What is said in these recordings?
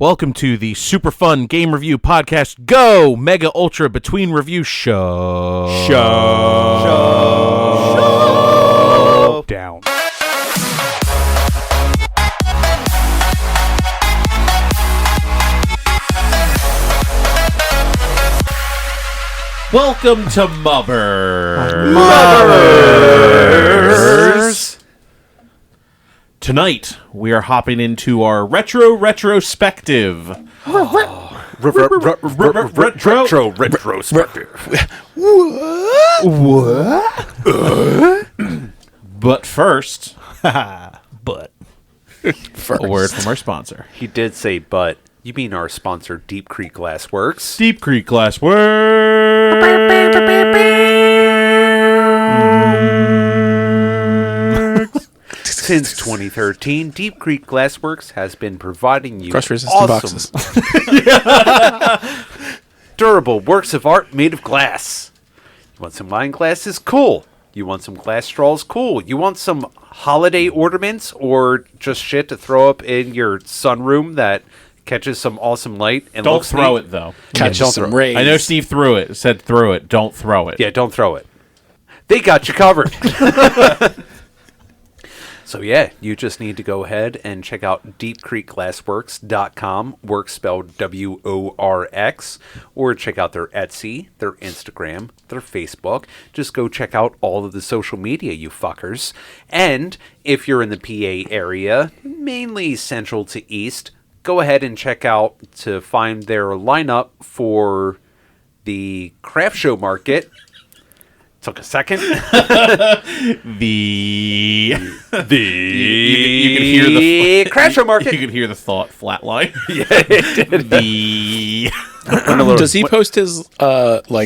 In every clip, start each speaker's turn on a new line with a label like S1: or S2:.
S1: Welcome to the super fun game review podcast. Go Mega Ultra Between Review Show. Down. Welcome to MUBRS. Tonight, we are hopping into our Retro-Retrospective. Retro-Retrospective. But first, a word from our sponsor.
S2: He did say, but you mean our sponsor, Deep Creek Glassworks?
S1: Deep Creek Glassworks.
S2: Since 2013, Deep Creek Glassworks has been providing you
S3: Crush-resistant boxes.
S2: Durable works of art made of glass. You want some wine glasses? Cool. You want some glass straws? Cool. You want some holiday ornaments or just shit to throw up in your sunroom that catches some awesome light and
S1: Don't
S2: looks
S1: throw
S2: neat?
S1: it, though.
S3: Catches some rays.
S1: I know Steve threw it. Said throw it. Don't throw it.
S2: Yeah, don't throw it. They got you covered. So yeah, you just need to go ahead and check out deepcreekglassworks.com, works spelled W-O-R-X, or check out their Etsy, their Instagram, their Facebook. Just go check out all of the social media, you fuckers. And if you're in the PA area, mainly central to east, go ahead and check out to find their lineup for the craft show market. Took a second. You can hear the crash show market.
S1: You can hear the thought flatline.
S2: Yeah, it did.
S3: Does he post his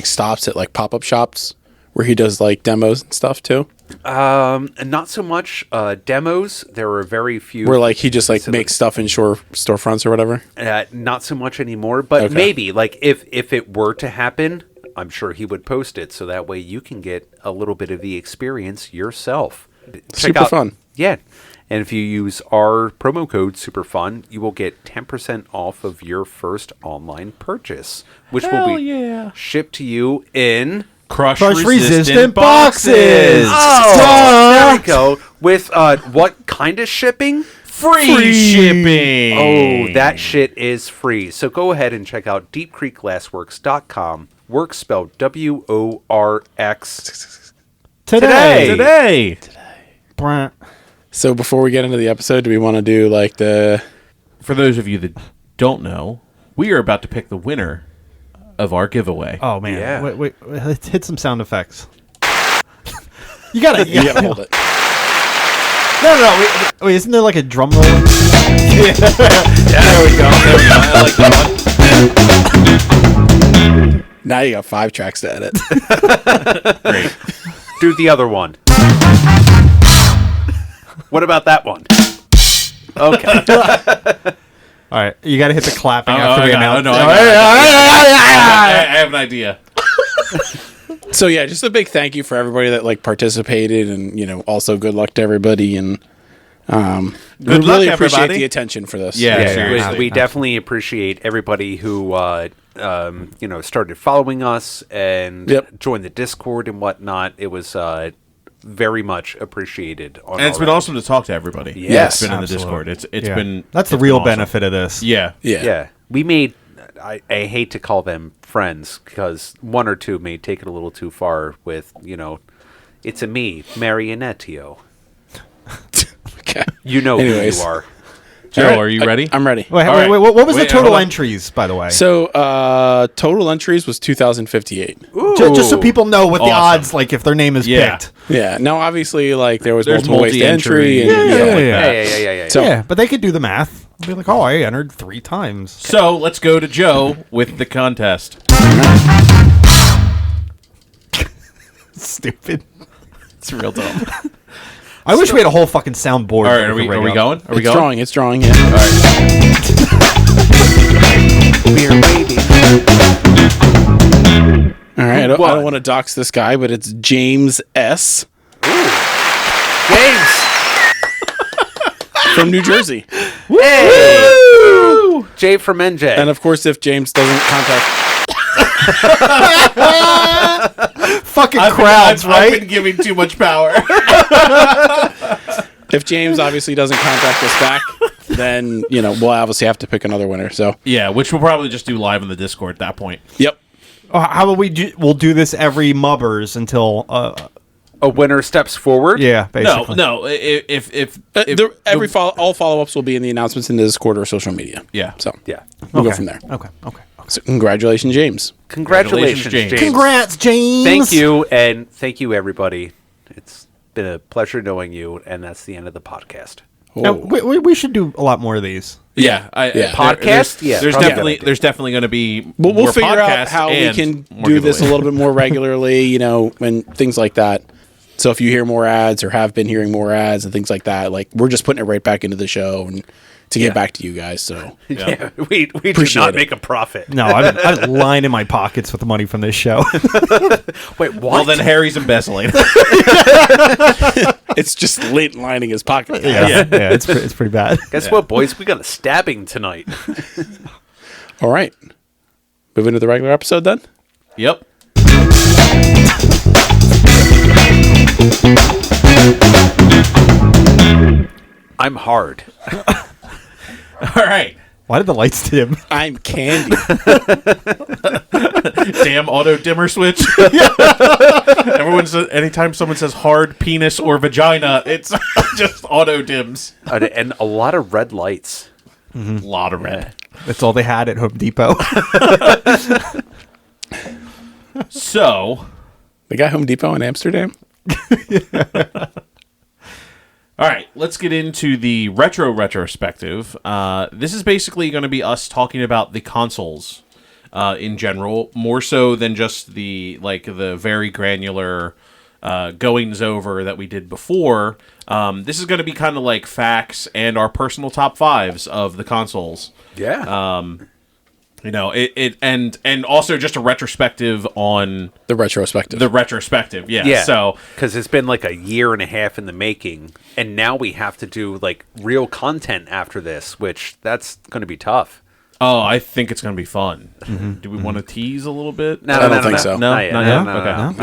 S3: stops at like pop-up shops where he does like demos and stuff too?
S2: Not so much demos. There are very few.
S3: Where like he just like makes stuff in storefronts or whatever?
S2: Not so much anymore, but
S3: Okay.
S2: maybe like if it were to happen, I'm sure he would post it so that way you can get a little bit of the experience yourself.
S3: Super fun.
S2: Yeah. And if you use our promo code SUPERFUN, you will get 10% off of your first online purchase, which will be shipped to you in
S1: Crush-resistant boxes.
S2: Oh, there we go. With what kind of shipping?
S1: Free shipping.
S2: Oh, that shit is free. So go ahead and check out deepcreekglassworks.com. Works spelled W-O-R-X.
S1: Today.
S3: So before we get into the episode, do we want to do like the...
S1: For those of you that don't know, we are about to pick the winner of our giveaway.
S4: Oh man!
S2: Yeah.
S4: Wait, let's hit some sound effects. You gotta,
S3: Yeah, hold it.
S4: No. Wait, isn't there like a drum roll?
S2: There we go. I like that one.
S3: Now you got 5 tracks to edit.
S1: Great.
S2: Do the other one. What about that one? Okay.
S4: All right, you gotta hit the clapping after we announce.
S1: I have an idea.
S3: So yeah, just a big thank you for everybody that like participated, and also good luck to everybody, and we
S1: luck,
S3: really appreciate
S1: everybody.
S3: the attention for this.
S1: Yeah,
S2: Yeah,
S1: seriously.
S2: we definitely appreciate everybody who started following us and joined the Discord and whatnot. It was very much appreciated.
S1: And it's been awesome to talk to everybody.
S3: Yes,
S1: It's been in the
S4: absolutely.
S1: Discord. It's been...
S4: That's the
S1: it's
S4: real
S1: been awesome.
S4: benefit of this.
S1: Yeah.
S2: Yeah, we made. I hate to call them friends because one or two may take it a little too far. With it's a me, Marionettio.
S3: Okay.
S2: You know
S3: Anyways.
S2: who you are.
S1: Joe,
S3: All right,
S1: are you ready?
S3: I'm ready.
S4: Wait,
S1: All right.
S4: what was the
S1: Wait,
S4: total
S1: hold on.
S4: entries, by the way?
S3: So total entries was 2,058.
S4: Just so people know what the
S1: Awesome.
S4: odds, like if their name is
S1: Yeah.
S4: picked.
S3: Yeah. Now obviously like there was
S1: There's
S3: multiple ways to entry.
S1: multi-entry.
S3: And,
S2: Yeah.
S3: So
S4: Yeah, but they could do the math. Be like, oh, I entered 3 times.
S1: So, let's go to Joe with the contest.
S4: Stupid.
S1: It's real dumb.
S4: I wish we had a whole fucking soundboard.
S1: All right,
S4: that
S1: are we
S4: could ring up.
S1: going? Are we
S3: it's
S1: going?
S3: It's drawing. Yeah.
S1: All right.
S2: Beer baby.
S3: All right. I
S2: What?
S3: don't want to dox this guy, but it's James S.
S2: James.
S3: from New Jersey.
S2: Hey. Jay from NJ.
S3: And of course, if James doesn't contact,
S4: Fucking crowds, right?
S1: I've been giving too much power.
S3: if James obviously doesn't contact us back, then we'll obviously have to pick another winner. So
S1: Yeah, which we'll probably just do live in the Discord at that point.
S3: yep.
S4: How about we'll do this every MUBRS until
S2: a winner steps forward.
S4: yeah, basically.
S1: No. If
S3: All follow-ups will be in the announcements in the Discord or social media.
S1: Yeah.
S3: So
S2: Yeah.
S3: we'll go from there.
S4: Okay.
S3: So congratulations, James.
S2: Congratulations,
S1: James.
S2: James.
S4: Congrats, James.
S2: Thank you, and thank you, everybody. It's been a pleasure knowing you, and that's the end of the podcast.
S4: Now, we should do a lot more of these.
S1: Yeah,
S2: Podcast? Yeah,
S1: There's
S2: probably
S1: definitely going to be.
S3: We'll
S1: more
S3: figure out
S1: podcasts
S3: how we
S1: and
S3: can
S1: more
S3: do this a
S1: giveaways.
S3: little bit more regularly, and things like that. So if you hear more ads or have been hearing more ads and things like that, like we're just putting it right back into the show and to get back to you guys. So
S2: Yeah, we do
S3: Appreciate
S2: not
S3: it.
S2: make a profit.
S4: No, I've lying in my pockets with the money from this show.
S2: Wait, what?
S1: Well, then Harry's embezzling.
S3: it's just late lining his pocket.
S4: yeah, it's pretty bad.
S2: Guess what, boys? We got a stabbing tonight.
S3: All right. Moving to the regular episode then.
S1: Yep.
S2: I'm hard.
S1: All right.
S4: Why did the lights dim?
S3: I'm Candy.
S1: Damn auto dimmer switch. Everyone says anytime someone says hard penis or vagina, it's just auto dims.
S2: And a lot of red lights.
S1: A lot of red.
S4: That's all they had at Home Depot.
S1: So,
S3: They got Home Depot in Amsterdam.
S1: all right, let's get into the retrospective. This is basically going to be us talking about the consoles in general, more so than just the very granular goings over that we did before. This is going to be kind of like facts and our personal top fives of the consoles.
S2: Yeah.
S1: And also just a retrospective on
S3: The retrospective.
S1: the retrospective. Yeah.
S2: yeah.
S1: So
S2: because it's been like a year and a half in the making, and now we have to do like real content after this, which that's going to be tough.
S1: I think it's going to be fun. Do we want to tease a little bit?
S2: No,
S3: I don't think so.
S2: Not yet.
S1: Not
S2: No,
S1: yet?
S2: no, no,
S1: Okay.
S2: no.
S1: No?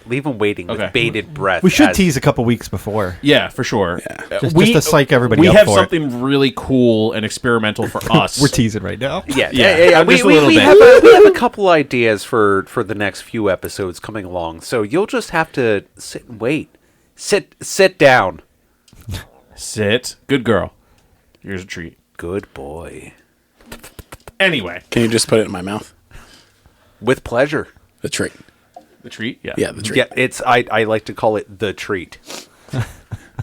S2: Leave them waiting
S1: Okay.
S2: with bated breath.
S4: We should
S2: as-
S4: tease a couple weeks before.
S1: Yeah, for sure.
S4: Just to psych everybody
S1: We
S4: up
S1: have
S4: for it.
S1: something really cool and experimental for us.
S4: We're teasing right now.
S2: Yeah,
S1: Yeah,
S2: We,
S1: just a
S2: we,
S1: little
S2: we,
S1: bit.
S2: we have a couple ideas for the next few episodes coming along, so you'll just have to sit and wait. Sit down.
S1: Sit. Good girl. Here's a treat.
S2: Good boy.
S1: Anyway,
S3: Can you just put it in my mouth?
S2: With pleasure.
S3: The treat.
S1: the treat. Yeah.
S3: Yeah, the treat.
S2: Yeah, it's I like to call it the treat.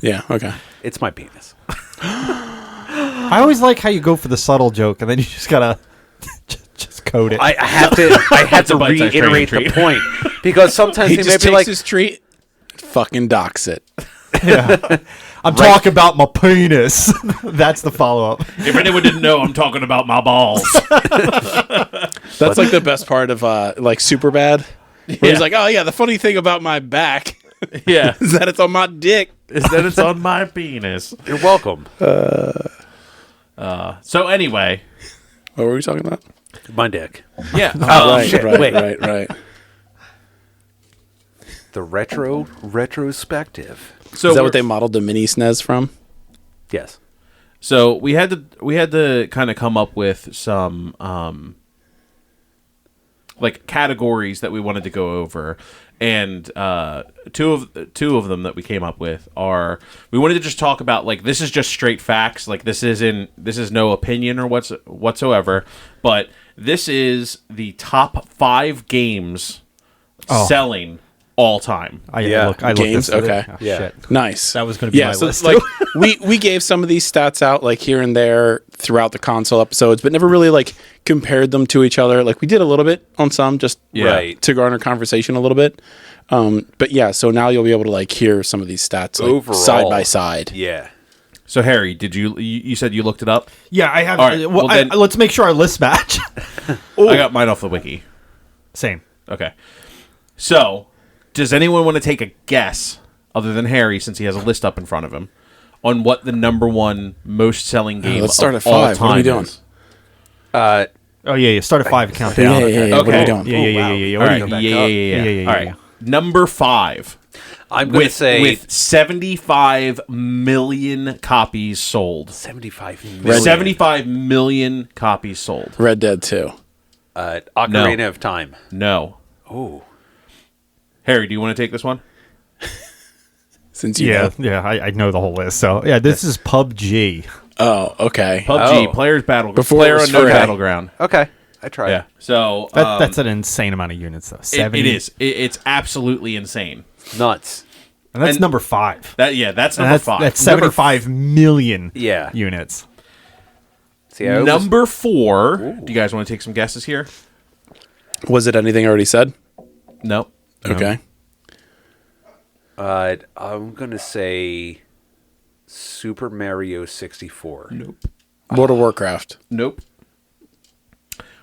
S3: Yeah, okay.
S2: It's my penis.
S4: I always like how you go for the subtle joke and then you just gotta just code it.
S2: I have to
S1: a bite-sized
S2: reiterate the
S1: treat.
S2: point because sometimes
S3: He
S2: they may
S3: just
S2: be
S3: takes
S2: like,
S3: his treat, fucking docks it.
S4: I'm talking about my penis. That's the follow up.
S1: If anyone didn't know, I'm talking about my balls.
S3: That's like the best part of like Superbad. Where
S1: Yeah.
S3: he's like, oh yeah, the funny thing about my back
S1: Yeah.
S3: is that it's on my dick.
S1: Is that it's on my penis.
S2: "You're welcome."
S1: So anyway,
S3: What were we talking about?
S2: My dick.
S1: yeah.
S3: right,
S2: shit,
S3: right,
S2: wait.
S3: right.
S2: The retrospective.
S1: So
S3: Is that
S1: we're-
S3: what they modeled the mini SNES from?
S2: Yes.
S1: So we had to kind of come up with some like categories that we wanted to go over, and two of them that we came up with are we wanted to just talk about like this is just straight facts, like this is no opinion or whatsoever, but this is the top 5 games selling all time.
S4: I
S2: Yeah.
S4: looked
S3: Games?
S4: this
S3: Okay.
S4: Oh,
S2: Yeah.
S4: shit.
S3: Nice.
S4: That was gonna be my
S3: so
S4: list,
S3: like
S4: too.
S3: we gave some of these stats out like here and there throughout the console episodes, but never really like compared them to each other. Like we did a little bit on some just
S2: Right.
S3: to garner conversation a little bit. But yeah, so now you'll be able to like hear some of these stats like,
S2: Overall.
S3: side by side.
S2: Yeah.
S1: So Harry, did you said you looked it up?
S4: Yeah, I have.
S1: All right, well, then-
S4: let's make sure our lists match.
S1: I got mine off the wiki.
S4: Same.
S1: Okay. So, does anyone want to take a guess, other than Harry, since he has a list up in front of him, on what the number 1 most selling game
S3: let's start
S1: of
S3: at
S1: all
S3: 5. What are we
S1: time
S3: doing?
S1: is?
S4: Oh yeah, start at 5, count
S3: Yeah,
S4: down.
S3: yeah, yeah, yeah. What are
S1: Okay.
S3: we doing?
S4: Yeah.
S1: All
S4: What are
S1: right.
S4: you-
S2: back
S1: Yeah,
S2: up.
S1: yeah.
S4: Yeah.
S1: All right. Number 5.
S2: I'm going to say
S1: with 75 million copies sold.
S2: 75
S3: Red-
S2: million.
S1: 75 million copies sold.
S3: Red Dead 2.
S2: Ocarina of Time.
S1: No.
S2: Oh.
S1: Harry, do you want to take this one?
S3: Since you
S4: Yeah,
S3: know.
S4: yeah. I know the whole list. So yeah, this is PUBG.
S3: Oh, okay.
S1: PUBG,
S2: Oh.
S1: Players Battle
S3: Before it
S1: Player
S3: was
S1: Unknown
S3: free.
S1: Battleground.
S2: Okay. I tried.
S1: Yeah. So
S4: That's an insane amount of units, though. 70.
S1: it is. It's absolutely insane.
S2: Nuts.
S4: And that's
S1: and-
S4: number 5.
S1: That's
S4: And
S1: number 5.
S4: That's 75 million
S2: Yeah.
S4: units.
S2: See, I always-
S1: Number 4. Do you guys want to take some guesses here?
S3: Was it anything I already said?
S1: No.
S3: Okay.
S2: I'm going to say Super Mario 64.
S1: Nope.
S3: World of Warcraft.
S1: Nope.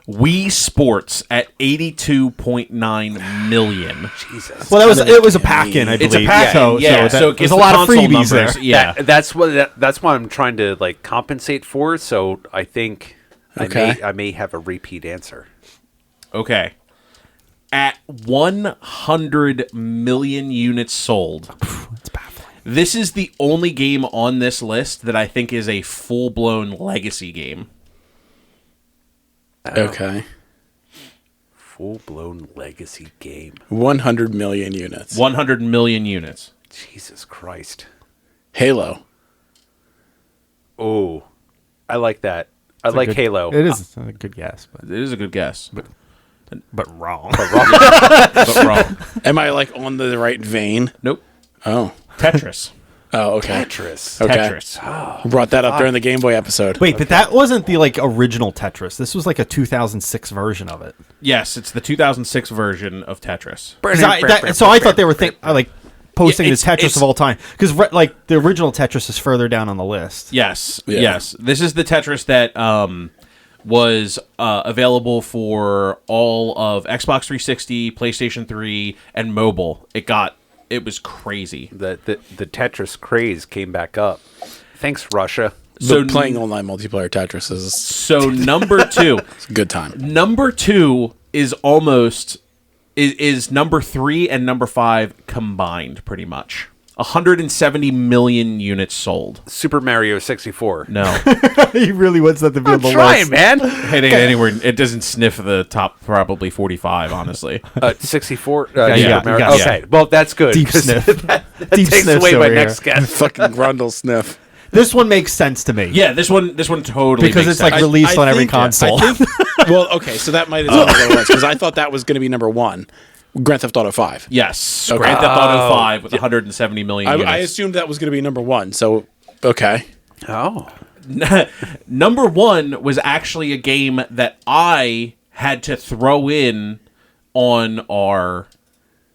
S1: Wii Sports at 82.9 million.
S2: Jesus.
S4: Well, it was a pack-in, I believe.
S1: It's a pack-in, yeah.
S4: So,
S1: So it
S4: there's
S1: gives
S4: a
S1: the
S4: lot of
S1: console
S4: freebies
S1: numbers.
S4: there.
S1: Yeah.
S2: That's what I'm trying to like compensate for. So I think
S3: Okay.
S2: I may have a repeat answer.
S1: Okay. At 100 million units sold.
S4: It's baffling.
S1: This is the only game on this list that I think is a full-blown legacy game.
S3: Okay.
S2: Full blown legacy game.
S3: 100 million units.
S1: 100 million units.
S2: Jesus Christ.
S3: Halo.
S2: Oh, I like that. I like
S4: Good-
S2: Halo.
S4: It is a good guess,
S1: It is a good guess,
S4: but wrong.
S1: but wrong.
S3: Am I like on the right vein?
S1: Nope.
S3: Oh.
S1: Tetris.
S3: Oh, okay.
S2: Tetris.
S3: Okay.
S1: Tetris.
S3: We brought that up during the Game Boy episode.
S4: Wait, but that wasn't the original Tetris. This was like a 2006 version of it.
S1: Yes, it's the 2006 version of Tetris.
S4: 'Cause I thought they were posting
S1: Yeah,
S4: the Tetris
S1: it's-
S4: of all time, because the original Tetris is further down on the list.
S1: Yes,
S3: Yeah.
S1: yes. This is the Tetris that was available for all of Xbox 360, PlayStation 3, and mobile. It was crazy.
S2: The Tetris craze came back up. Thanks, Russia.
S1: So
S3: Playing online multiplayer Tetris is
S1: So number 2.
S3: a good time.
S1: Number 2 is almost is number 3 and number 5 combined, pretty much. 170 million units sold.
S2: Super Mario 64.
S1: No,
S4: He really wants that to be on
S2: I'm
S4: the
S2: trying,
S4: list.
S2: man.
S1: it ain't anywhere. It doesn't sniff the top, probably 45. Honestly,
S2: 64.
S4: you
S1: got-
S2: Super Mario.
S4: you got-
S2: Okay, well that's good.
S4: Deep
S2: 'cause
S4: sniff.
S2: that
S4: Deep
S2: takes
S4: sniffs
S2: away my
S4: over
S2: next
S4: here.
S2: guess.
S3: Fucking Grundle sniff.
S4: This one makes sense to me.
S1: yeah. This one totally
S4: because
S1: makes
S4: it's like
S1: sense.
S4: released
S3: I
S4: on every
S3: think-
S4: console.
S3: I think- well, okay, so that might as well be what it was, because I thought that was going to be number 1. Grand Theft Auto 5.
S1: Yes,
S3: Okay.
S1: Grand Theft Auto 5 with 170 million
S3: I
S1: units.
S3: assumed that was going to be number 1, so okay.
S2: Oh.
S1: Number 1 was actually a game that I had to throw in on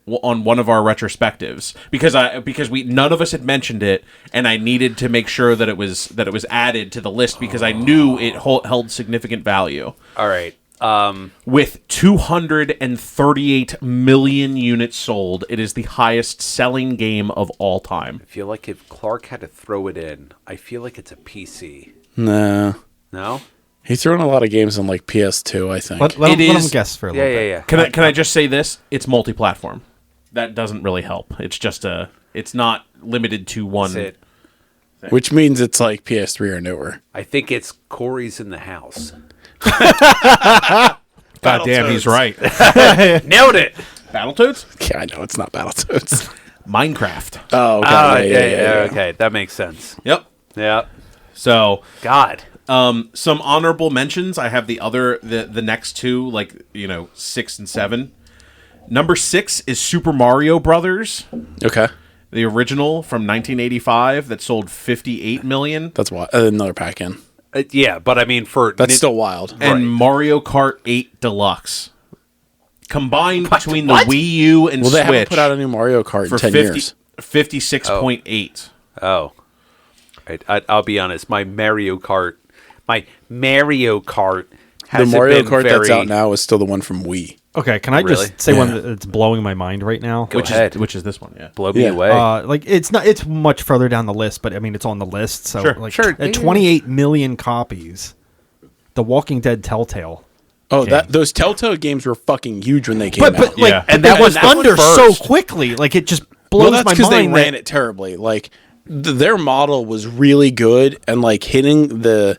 S1: one of our retrospectives because we none of us had mentioned it, and I needed to make sure that it was added to the list because I knew it held significant value.
S2: All right.
S1: With 238 million units sold, it is the highest selling game of all time.
S2: I feel like if Clark had to throw it in, I feel like it's a PC.
S3: No.
S2: No?
S3: He threw in a lot of games on like PS2, I think.
S4: Let
S1: It
S4: him
S1: is-
S4: guess for a
S2: Yeah,
S4: little
S2: yeah,
S4: bit.
S2: yeah.
S1: Can I just say this? It's multi-platform. That doesn't really help. It's just it's not limited to one.
S2: That's it.
S3: Which means it's like PS3 or newer.
S2: I think it's Corey's in the house.
S1: God damn, he's right.
S2: Nailed it.
S1: Battletoads?
S3: Yeah, I know it's not Battletoads.
S1: Minecraft.
S3: Oh, okay.
S2: Yeah, okay. That makes sense.
S1: Yep.
S2: Yeah.
S1: So,
S2: God.
S1: some honorable mentions. I have the next two, 6 and 7. Number 6 is Super Mario Brothers,
S3: Okay.
S1: the original from 1985 that sold 58 million.
S3: That's why another pack in.
S2: Yeah, but I mean,
S3: That's still wild.
S1: And
S2: Right.
S1: Mario Kart 8 Deluxe. Combined between the
S2: What?
S1: Wii U and
S3: Well, they haven't
S1: Switch
S3: put out a new Mario Kart
S1: for
S3: in 10 years.
S1: 56.8.
S2: Oh. I'll be honest. My Mario Kart
S3: The
S2: hasn't
S3: Mario
S2: been
S3: Kart that's
S2: very-
S3: out now is still the one from Wii.
S4: Okay, can I
S2: Really?
S4: just say one
S3: Yeah.
S4: that's blowing my mind right now?
S2: Go ahead.
S1: Which is this one, yeah.
S2: Blow me
S3: Yeah.
S2: away.
S4: It's much further down the list, but I mean it's on the list. So
S1: Sure,
S2: sure.
S4: at 28 million copies, The Walking Dead Telltale.
S3: Oh,
S4: game.
S3: those Telltale games were fucking huge when they came
S4: But
S3: out.
S4: like,
S1: Yeah.
S4: and
S2: that
S4: that was
S2: one- that one
S4: under so
S2: first.
S4: quickly. Like it just blows
S3: Well, that's
S4: my
S3: because they
S4: mind.
S3: ran
S4: that-
S3: it terribly. Like their model was really good, and like hitting the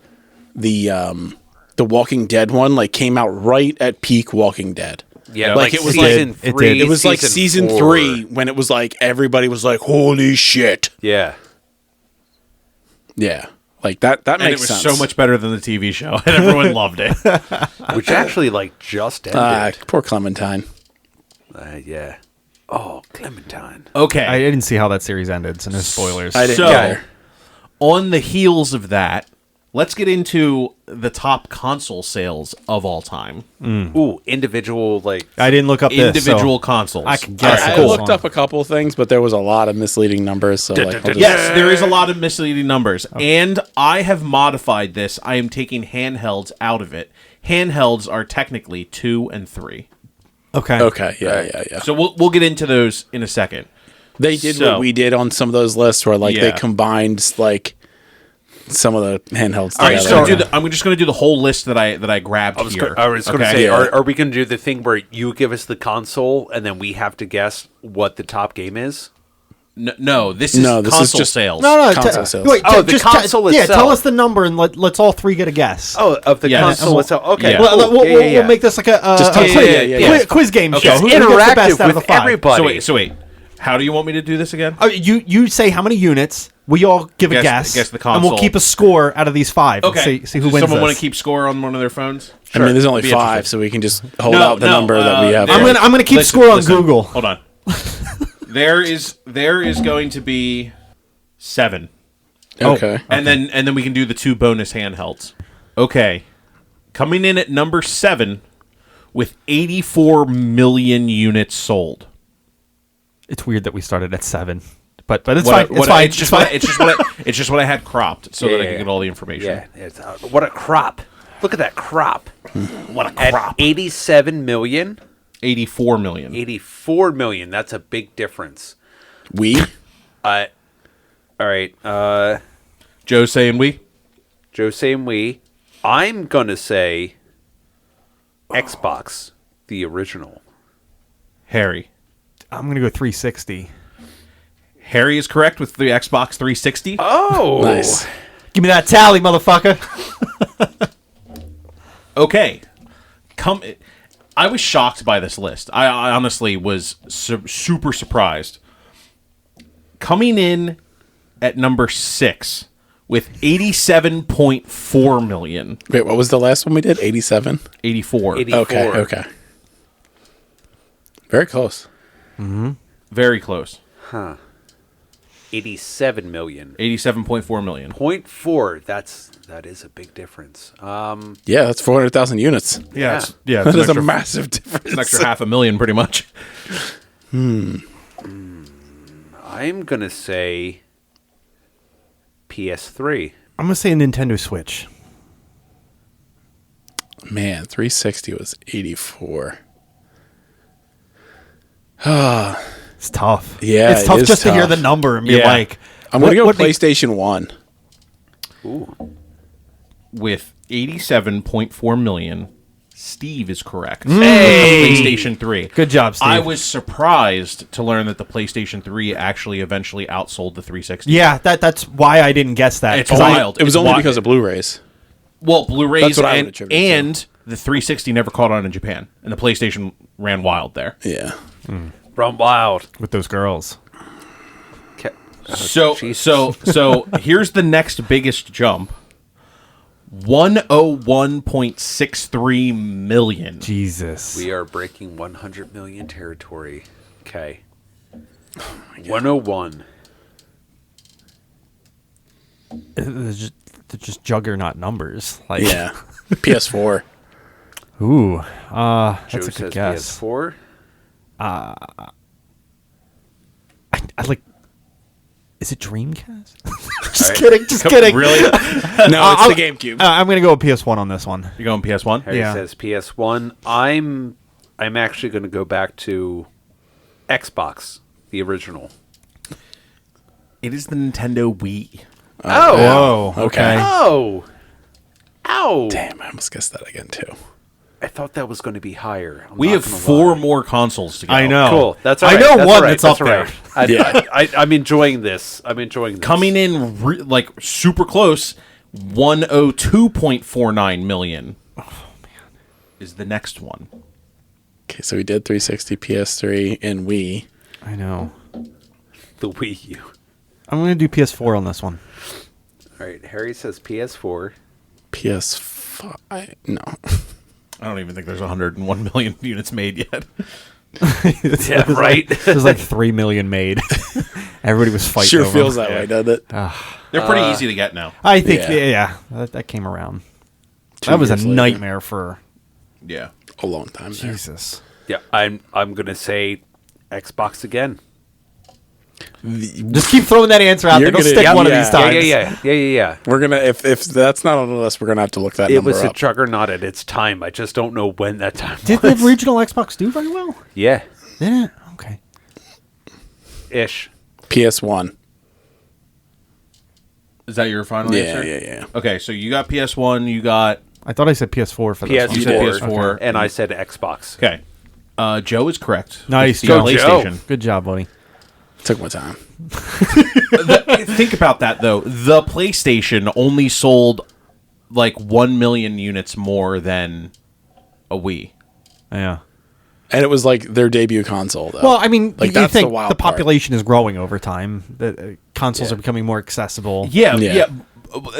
S3: Walking Dead one like came out right at peak Walking Dead.
S2: Yeah,
S3: Like, it was
S2: season
S4: like- it
S2: 3.
S4: did.
S3: It was like season
S2: 4.
S3: 3 when it was like everybody was like, "Holy shit!"
S2: Yeah.
S3: Yeah, like that. That
S1: And it
S3: makes
S1: was
S3: sense.
S1: so much better than the TV show, and everyone loved it.
S2: Which actually like just ended.
S3: Poor Clementine.
S2: Yeah. Oh, Clementine.
S1: Okay.
S4: I didn't see how that series ended, so no spoilers.
S3: I didn't
S1: So-
S3: either.
S1: On the heels of that, let's get into the top console sales of all time.
S2: Ooh, individual like
S4: I didn't look up
S1: Individual
S4: this,
S1: consoles.
S4: I can guess.
S3: I
S4: Cool.
S3: looked up a couple of things, but there was a lot of misleading numbers. So like, I'll just-
S1: Yes, there is a lot of misleading numbers. And I have modified this. I am taking handhelds out of it. Handhelds are technically 2 and 3.
S4: So. Okay.
S3: Okay, yeah.
S1: So we'll get into those in a second.
S3: They did
S1: So-
S3: what we did on some of those lists, where like they
S1: Yeah.
S3: combined like some of the handhelds
S1: All right,
S3: together.
S1: so I'm just going to do the whole list that I grabbed here.
S2: I was going to
S1: okay?
S2: say,
S3: Yeah.
S2: are we going to do the thing where you give us the console and then we have to guess what the top game is?
S1: No, this is
S3: No, this is
S1: console
S3: just-
S1: sales.
S4: No,
S3: Console sales.
S4: Wait,
S2: Oh, the
S4: just
S2: console
S4: yeah,
S2: itself.
S4: tell us the number and let's all three get a guess.
S2: Oh, of the
S1: Yeah,
S2: console
S1: and we'll-
S2: itself. Okay,
S1: yeah.
S2: cool.
S4: We'll make this like a
S3: Just tell us-
S4: quiz,
S3: yeah.
S4: quiz game
S1: Okay.
S4: show.
S1: It's
S4: Who gets the
S2: interactive
S4: best out of the
S2: with
S4: five?
S2: everybody.
S1: So wait. How do you want me to do this again?
S4: Oh, you say how many units. We all give a
S1: Guess
S4: guess,
S1: the
S4: and we'll
S1: console.
S4: keep a score out of these five. and
S1: Okay.
S4: see who
S1: Does
S4: wins.
S1: someone want
S4: this.
S1: to keep score on one of their phones?
S3: I mean, there's only
S1: Be
S3: 5,
S1: interesting.
S3: so we can just hold out the number that we have.
S1: there-
S4: I'm gonna keep score on Google.
S1: Hold on. there is going to be 7.
S3: Okay.
S1: And then we can do the 2 bonus handhelds. Okay. Coming in at number 7 with 84 million units sold.
S4: It's weird that we started at 7, but it's
S1: What-
S4: fine.
S1: what-
S4: It's fine.
S1: It's just what it's just what I had cropped so that I
S2: Yeah.
S1: could get all the information.
S2: Yeah, it's, what a crop. Look at that crop.
S1: What a
S2: At
S1: crop.
S2: 87 million,
S1: 84 million.
S2: 84 million. That's a big difference.
S3: We?
S2: All right.
S1: Joe's saying we.
S2: Joe saying we. I'm going to say Xbox, the original.
S1: Harry.
S4: I'm gonna go 360.
S1: Harry is correct with the Xbox 360.
S2: Oh.
S3: Nice.
S4: Give me that tally, motherfucker.
S1: Okay. I was shocked by this list. I honestly was super surprised. Coming in at number 6 with 87.4 million.
S3: Wait, what was the last one we did? 87?
S1: 84.
S2: 84.
S3: Okay. Very close.
S1: Very close.
S2: 87 million.
S1: 87.4 million.
S2: 0.4. That is a big difference.
S3: Yeah, that's 400,000 units.
S1: Yeah.
S4: Yeah,
S3: That
S1: It's
S3: is
S1: an
S3: a
S1: extra,
S3: massive difference.
S1: it's an extra 500,000 pretty much.
S2: I'm going to say PS3.
S4: I'm gonna say a Nintendo Switch.
S3: Man, 360 was 84.
S4: It's tough.
S3: Yeah,
S4: it's
S3: it
S4: tough
S3: is
S4: just to hear
S3: tough.
S4: the number and be
S1: Yeah.
S4: like,
S3: I'm going to go
S4: what makes-
S3: PlayStation 1.
S2: Ooh.
S1: With 87.4 million, Steve is correct.
S2: Hey!
S1: PlayStation 3.
S4: Good job, Steve.
S1: I was surprised to learn that the PlayStation 3 actually eventually outsold the 360.
S4: Yeah, that's why I didn't guess that.
S1: It's
S4: 'cause I-
S1: wild.
S3: It was
S1: It's
S3: only
S1: wild.
S3: because of Blu-rays.
S1: Well, Blu-rays
S3: That's what I would
S1: and,
S3: attribute it to.
S1: and the 360 never caught on in Japan, and the PlayStation ran wild there.
S3: Yeah.
S2: Run wild.
S4: with those girls.
S1: So
S2: Jesus.
S1: here's the next biggest jump. 101.63 million.
S4: Jesus.
S2: We are breaking 100 million territory. Okay. 101.
S4: They're just juggernaut numbers. Like,
S3: Yeah. PS4.
S4: Ooh,
S2: Joe
S4: that's a
S2: says
S4: good guess.
S2: PS4.
S4: I like. Is it Dreamcast? Just kidding. Just kidding.
S1: Really?
S3: No, it's the GameCube.
S4: I'm gonna go with PS1 on this one.
S1: You're going PS1?
S2: Harry
S4: Yeah.
S2: says PS1. I'm actually going to go back to Xbox, the original.
S1: It is the Nintendo Wii.
S2: Oh.
S4: Whoa.
S3: okay.
S2: Oh. No.
S3: Damn, I almost guessed that again too.
S2: I thought that was going to be higher.
S1: We have 4 more consoles to go.
S4: I know.
S2: Cool. That's all
S4: I
S2: right.
S4: know
S2: That's
S4: one
S2: all right.
S4: that's
S2: That's
S4: up
S2: all
S4: there.
S2: right. I'm enjoying this.
S1: Coming in like super close, 102.49 million. Oh man, is the next one.
S3: Okay, so we did 360, PS3, and Wii.
S4: I know.
S2: The Wii U.
S4: I'm going to do PS4 on this one.
S2: All right. Harry says PS4.
S3: PS5. No.
S1: I don't even think there's 101 million units made yet.
S2: Yeah, right.
S4: There's like 3 million made. Everybody was fighting.
S3: Sure
S4: over
S3: feels
S4: them.
S3: that way, doesn't it?
S1: They're pretty easy to get now.
S4: I think,
S3: Yeah.
S4: that came around.
S3: 2
S4: That was a
S3: years later.
S4: nightmare for
S1: Yeah.
S3: A long time there.
S4: Jesus.
S2: Yeah, I'm going to say Xbox again.
S4: Just keep throwing that answer out
S3: You're
S4: there. Don't
S3: gonna-
S4: stick one of
S3: yeah.
S4: these times.
S2: Yeah.
S3: We're gonna if that's not on the list, we're gonna have to look that
S2: It
S3: number
S2: was a
S3: up.
S2: juggernaut at its time. I just don't know when that time
S4: Did
S2: was.
S4: the original Xbox do very well?
S2: Yeah,
S4: Did it? Okay.
S2: ish.
S3: PS1.
S1: Is that your final
S3: Yeah,
S1: answer?
S3: yeah.
S1: Okay, so you got PS1, you got...
S4: I thought I said PS4 for this
S2: PS4,
S4: one.
S1: You said PS4.
S4: Okay.
S2: And I said Xbox.
S1: Okay. Joe is correct.
S4: Nice.
S1: It's the
S4: Go,
S1: PlayStation.
S4: Good job, buddy.
S3: Took my time.
S1: Think about that, though. The PlayStation only sold like 1 million units more than a Wii.
S4: Yeah.
S3: And it was like their debut console, though.
S4: Well, I mean,
S3: like
S4: you
S3: that's
S4: think
S3: the wild
S4: the
S3: part.
S4: population is growing over time. The consoles
S3: Yeah.
S4: are becoming more accessible.
S1: Yeah.
S3: Yeah.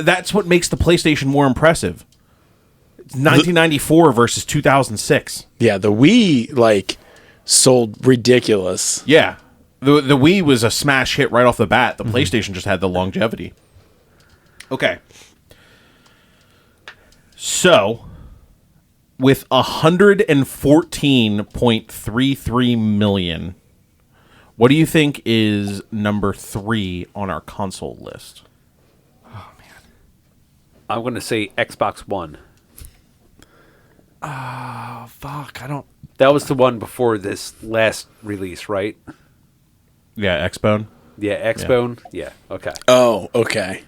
S1: That's what makes the PlayStation more impressive. It's 1994 versus 2006.
S3: Yeah, the Wii like sold ridiculous.
S1: Yeah. The Wii was a smash hit right off the bat. The PlayStation just had the longevity. Okay. So, with 114.33 million, what do you think is number 3 on our console list?
S2: I'm going to say Xbox One.
S4: Oh, fuck. I don't...
S2: That was the one before this last release, right?
S1: Yeah, Xbone.
S2: Yeah, Xbone. Yeah. Okay.
S3: Oh, okay.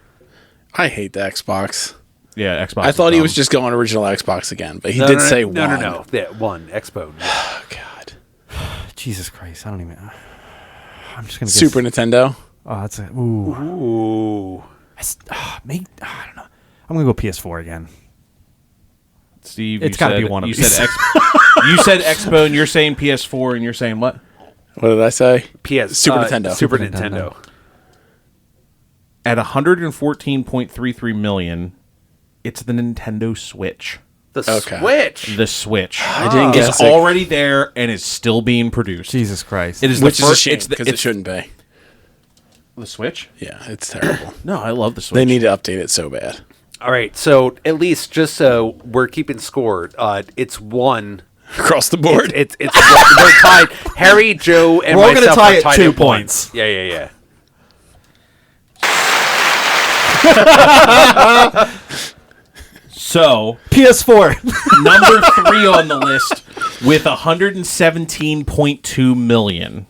S3: I hate the Xbox.
S1: Yeah, Xbox.
S3: I thought he was
S1: dumb.
S3: just going original Xbox again, but he did say one.
S2: No. Yeah, one. Xbone. Yeah.
S3: Oh, God.
S4: Jesus Christ. I don't even... I'm just going to
S3: Super Nintendo.
S4: Oh, that's a... Ooh.
S2: Ooh.
S4: I don't know. I'm going to go PS4 again.
S1: Steve,
S4: It's
S1: you
S4: gotta
S1: said-
S4: be one of
S1: you
S4: these.
S1: Said you said Xbone. You're saying PS4, and you're saying what?
S3: What did I say?
S2: Super
S3: Nintendo.
S2: Super
S4: Super
S2: Nintendo.
S4: Nintendo.
S1: At 114.33 million, it's the Nintendo Switch.
S2: The
S3: Okay.
S2: Switch.
S1: The Switch
S3: I didn't
S1: is
S3: guess it.
S1: already there and is still being produced.
S4: Jesus Christ.
S1: It is
S3: Which
S1: the
S3: is a
S1: first,
S3: shame
S1: it's
S3: because it shouldn't be.
S1: the Switch.
S3: Yeah, it's terrible.
S1: No, I love the Switch.
S3: They need to update it so bad.
S2: All right. So at least just so we're keeping score, it's one.
S3: Across the board.
S2: It's we're tied. Harry, Joe, and
S4: We're all gonna
S2: myself
S4: tie
S2: are
S4: at
S2: tied
S4: 2
S2: at one.
S4: points.
S2: Yeah.
S1: So
S4: PS4.
S1: number 3 on the list with 117.2 million.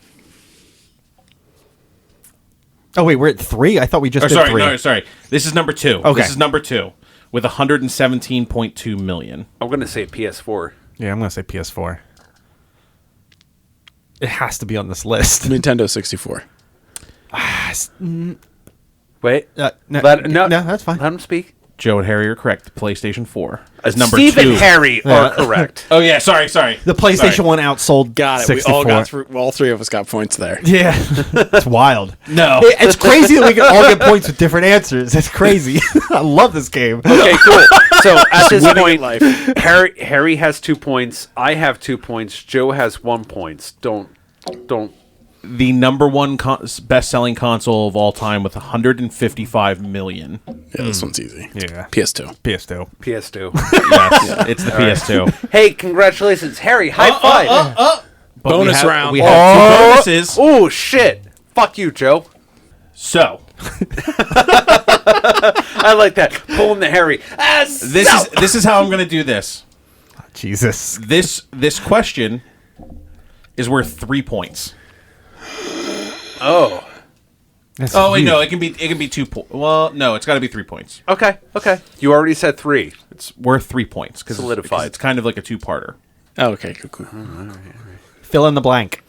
S4: Oh, wait. We're at 3? I thought we just
S1: Or
S4: did
S1: sorry,
S4: 3.
S1: no, sorry. This is number 2.
S4: Okay.
S1: This is number 2 with 117.2 million.
S2: I'm gonna say PS4.
S4: Yeah, I'm going to say PS4. It has to be on this list.
S3: Nintendo 64.
S2: Wait.
S4: No,
S2: No,
S4: that's fine.
S2: Let him speak.
S1: Joe and Harry are correct. The PlayStation 4 is number
S2: Steve
S1: 2.
S2: and Harry
S4: Yeah.
S2: are correct.
S1: Oh yeah, sorry.
S4: The PlayStation 1 outsold
S3: Got it.
S4: 64.
S3: We all got through. All 3 of us got points there.
S4: Yeah. It's wild.
S1: No.
S4: It's crazy that we can all get points with different answers. It's crazy. I love this game.
S2: Okay, cool. So at this
S3: winning
S2: point,
S3: at life.
S2: Harry has 2 points. I have 2 points. Joe has 1 point. Don't.
S1: The number 1 best-selling console of all time with 155 million.
S3: Yeah, this one's easy.
S4: Yeah.
S3: PS2.
S4: PS2.
S2: PS2.
S1: Yes, it's the PS2.
S2: Hey, congratulations, Harry! High five.
S1: But
S3: Bonus round.
S1: We have 2 bonuses.
S2: Oh shit! Fuck you, Joe.
S1: So
S2: I like that. Pulling the Harry.
S1: this is how I'm going to do this.
S4: Jesus.
S1: This question is worth 3 points.
S2: Oh.
S4: That's
S1: Oh wait,
S4: huge.
S1: no, it can be 2 points. Well, no, it's got to be 3 points.
S2: Okay. You already said 3.
S1: It's worth 3 points because
S2: Solidified.
S1: it's kind of like a two-parter.
S3: Oh, okay, cool.
S4: Fill in the blank.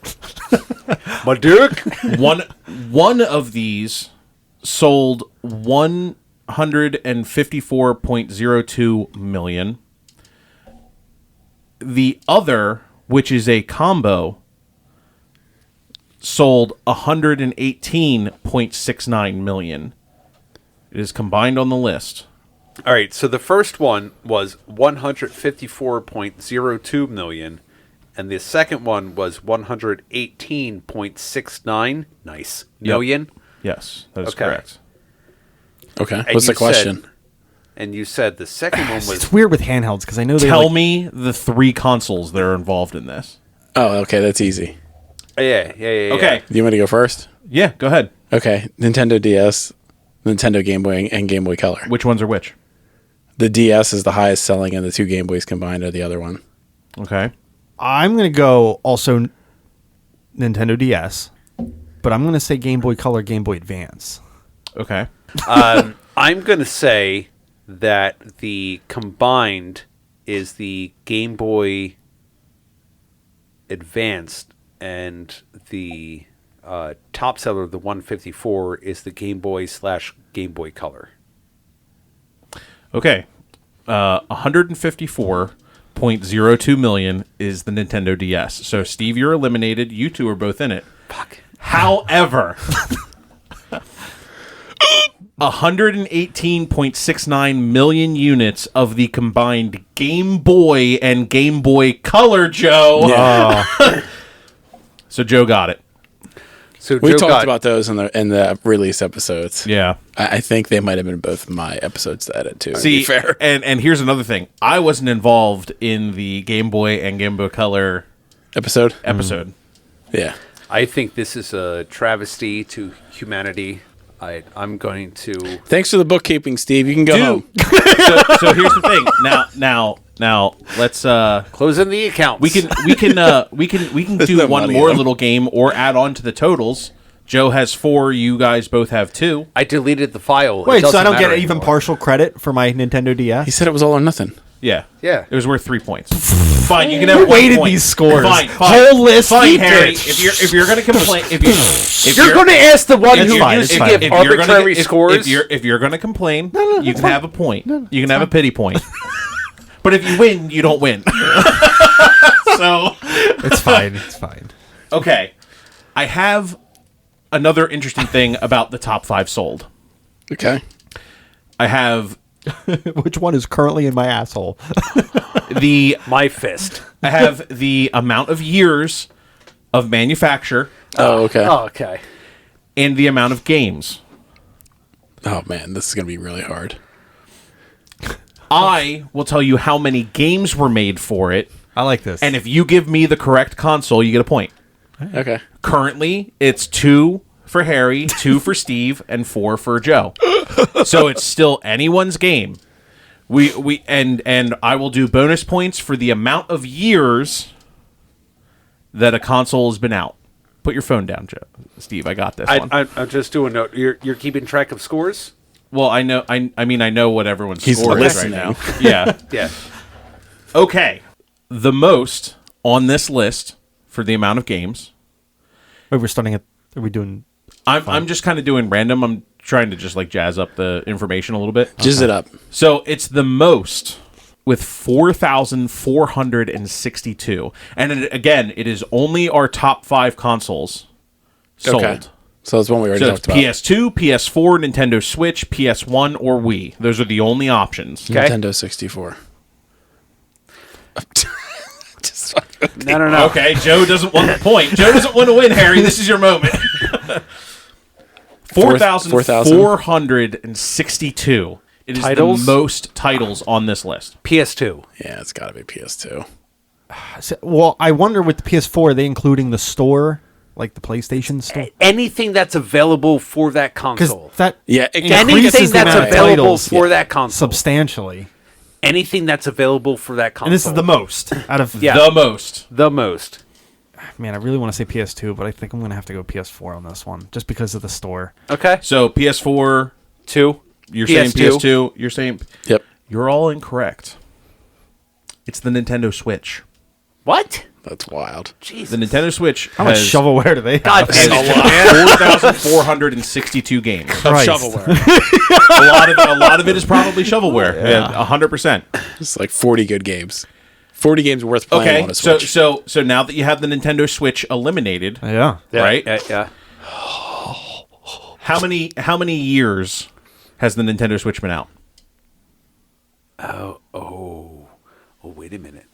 S2: My dick.
S1: One of these sold 154.02 million. The other, which is a combo, sold 118.69 million. It is combined on the list.
S2: All right, so the first one was 154.02 million, and the second one was 118.69 million.
S1: Yes, that is
S2: Okay.
S1: correct.
S3: Okay,
S2: And
S3: what's the
S2: you
S3: question?
S2: And you said the second one was
S4: It's weird with handhelds because I know they
S1: Tell me the 3 consoles that are involved in this.
S3: Oh, okay, that's easy.
S2: yeah.
S1: Okay.
S3: Do you want to go first?
S1: Yeah, go ahead.
S3: Okay, Nintendo DS, Nintendo Game Boy, and Game Boy Color.
S1: Which ones are which?
S3: The DS is the highest selling, and the 2 Game Boys combined are the other one.
S1: Okay.
S4: I'm going to go also Nintendo DS, but I'm going to say Game Boy Color, Game Boy Advance.
S1: Okay.
S2: I'm going to say that the combined is the Game Boy Advanced, and the top seller of the 154 is the Game Boy / Game Boy Color.
S1: Okay. 154.02 million is the Nintendo DS. So, Steve, you're eliminated. You two are both in it.
S2: Fuck.
S1: However, 118.69 million units of the combined Game Boy and Game Boy Color, Joe.
S3: Yeah.
S1: So Joe got it.
S2: So
S3: We
S2: Joe
S3: talked
S2: got-
S3: about those in the release episodes.
S1: Yeah.
S3: I think they might have been both my episodes to edit too. to
S1: See,
S3: be fair.
S1: and here's another thing. I wasn't involved in the Game Boy and Game Boy Color
S3: Episode.
S1: episode.
S3: Yeah.
S2: I think this is a travesty to humanity. I'm going to.
S3: Thanks for the bookkeeping, Steve. You can go home.
S1: So here's the thing. Now let's
S2: Close in the accounts.
S1: we can do
S3: no
S1: one
S3: money
S1: more
S3: in 'em.
S1: little game or add on to the totals. Joe has 4, you guys both have 2.
S2: I deleted the file. It
S4: Wait, so I
S2: doesn't
S4: don't get
S2: matter
S4: even
S2: anymore.
S4: partial credit for my Nintendo DS?
S3: He said it was all or nothing.
S1: Yeah.
S2: Yeah.
S1: It was worth 3 points. Fine, you can have 1
S4: Weighted
S1: point.
S4: these scores.
S1: Fine.
S4: Whole list,
S1: Fine,
S4: eat
S1: Harry.
S4: it.
S1: If you're gonna complain, if
S2: You're going to ask the one
S4: It's
S2: who
S4: fine,
S2: used
S4: it's
S2: to
S4: fine.
S2: give arbitrary scores.
S1: If you're gonna complain, you can have a point. You can have a pity point. But if you win, you don't win. So
S4: It's fine. It's fine.
S1: okay, I have another interesting thing about the top 5 sold.
S3: Okay.
S1: I have
S4: Which one is currently in my asshole?
S2: My fist.
S1: I have the amount of years of manufacture
S3: Oh, okay.
S2: Oh, okay.
S1: and the amount of games.
S3: Oh man, this is gonna be really hard.
S1: I will tell you how many games were made for it,
S4: I like this.
S1: and if you give me the correct console, you get a point.
S3: Okay.
S1: Currently, it's 2 for Harry, 2 for Steve, and 4 for Joe. So it's still anyone's game. And I will do bonus points for the amount of years that a console has been out. Put your phone down, Joe. Steve, I got this one.
S2: I'm just doing note. You're keeping track of scores?
S1: Well, I know. I mean, I know what everyone's
S3: He's
S1: score is
S3: listening.
S1: right now. Yeah.
S2: Yeah.
S1: Okay. The most on this list for the amount of games.
S4: Wait, we're starting at. Are we doing?
S1: I'm just kind of doing random. I'm trying to just like jazz up the information a little bit.
S3: Jizz it up.
S1: So it's the most with 4,462. And again, it is only our top 5 consoles sold.
S3: Okay. So that's one we already
S1: So
S3: talked
S1: it's
S3: about.
S1: PS2, PS4, Nintendo Switch, PS1, or Wii. Those are the only options.
S2: Okay.
S3: Nintendo 64. Just
S2: No.
S1: Okay, Joe doesn't want the point. Joe doesn't want to win, Harry. This is your moment. 4,462. It is
S2: Titles?
S1: the most titles on this list.
S2: PS2.
S3: yeah, it's got to be PS2.
S4: Well, I wonder with the PS4, are they including the store, like the PlayStation store?
S2: Anything that's available for that
S4: Because
S2: console.
S4: that
S3: Yeah, it
S2: Anything
S4: increases the
S2: that's
S4: amount of
S2: available
S4: titles
S2: for that console.
S4: substantially.
S2: Anything that's available for that console.
S4: And this is the most out of.
S2: Yeah.
S1: The most.
S2: The most.
S4: Man, I really want to say PS2, but I think I'm going to have to go PS4 on this one, just because of the store.
S2: Okay.
S1: So PS4,
S2: 2.
S1: you're saying PS2, you're saying...
S3: Yep.
S1: You're all incorrect. It's the Nintendo Switch.
S2: What?
S3: That's wild.
S2: Jesus.
S1: The Nintendo Switch
S4: How much
S1: has
S4: shovelware do they have?
S2: God damn it.
S1: 4,462 games.
S4: Christ.
S3: Shovelware.
S1: A lot of it is probably shovelware. Yeah, 100%.
S3: It's like 40 good games. 40 games worth playing
S1: Okay,
S3: on a Switch.
S1: so now that you have the Nintendo Switch eliminated,
S4: Yeah.
S2: Yeah,
S1: right?
S2: Yeah.
S1: how many years has the Nintendo Switch been out?
S2: Oh, wait a minute.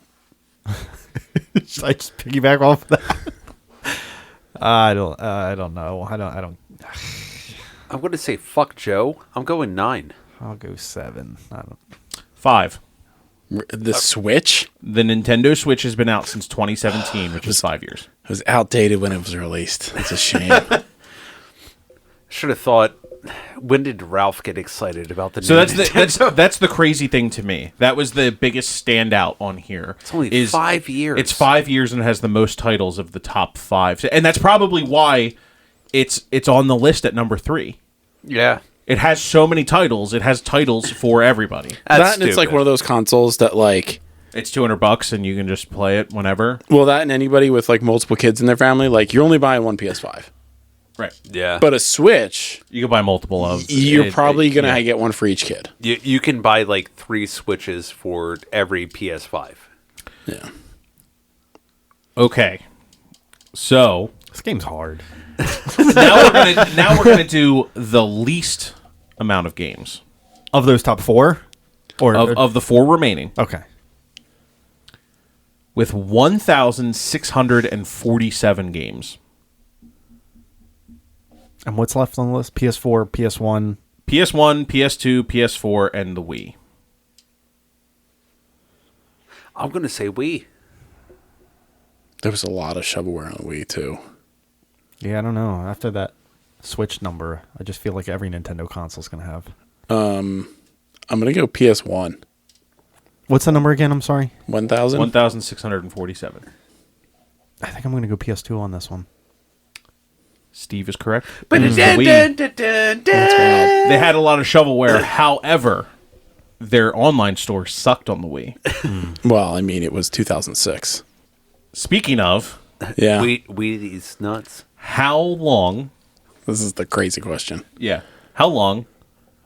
S4: Should I just piggyback off of that? I don't know. I don't.
S2: I'm going to say fuck Joe. I'm going 9.
S4: I'll go 7. I don't.
S1: 5.
S3: The Switch
S1: The Nintendo Switch has been out since 2017, which is 5 years.
S3: was outdated when it was released. That's a shame.
S2: Should have thought, when did Ralph get excited about the
S1: So
S2: new
S1: that's the crazy thing to me. That was the biggest standout on here.
S2: It's only 5 years.
S1: It's 5 years and has the most titles of the top 5, and that's probably why it's on the list at number 3.
S2: Yeah.
S1: It has so many titles. It has titles for everybody.
S2: That's
S3: And it's like
S2: stupid.
S3: one of those consoles that like,
S1: It's $200 and you can just play it whenever.
S3: well, that and anybody with like multiple kids in their family, like you're only buying one PS5.
S1: Right.
S2: Yeah.
S3: But a Switch,
S1: You can buy multiple of.
S3: you're probably going to
S1: yeah.
S3: get one for each kid.
S2: You can buy like 3 Switches for every PS5.
S3: Yeah.
S1: Okay. So
S4: This game's hard.
S1: now we're gonna do the least amount of games
S4: Of those top 4, or
S1: of the 4 remaining,
S4: okay.
S1: with 1,647 games.
S4: And what's left on the list? PS4, PS1.
S1: PS1, PS2, PS4, and the Wii.
S2: I'm going to say Wii.
S3: There was a lot of shovelware on the Wii too.
S4: Yeah, I don't know. After that Switch number, I just feel like every Nintendo console's gonna have.
S3: I'm going to go PS1.
S4: What's the number again? I'm sorry.
S3: 1,000?
S1: 1,647.
S4: I think I'm gonna go PS2 on this one.
S1: Steve is correct.
S2: But
S1: It is the Wii. They had a lot of shovelware. However, their online store sucked on the Wii.
S3: Well, I mean, it was 2006.
S1: Speaking of,
S3: Yeah.
S2: Wii is nuts.
S1: how long?
S3: This is the crazy question.
S1: Yeah, how long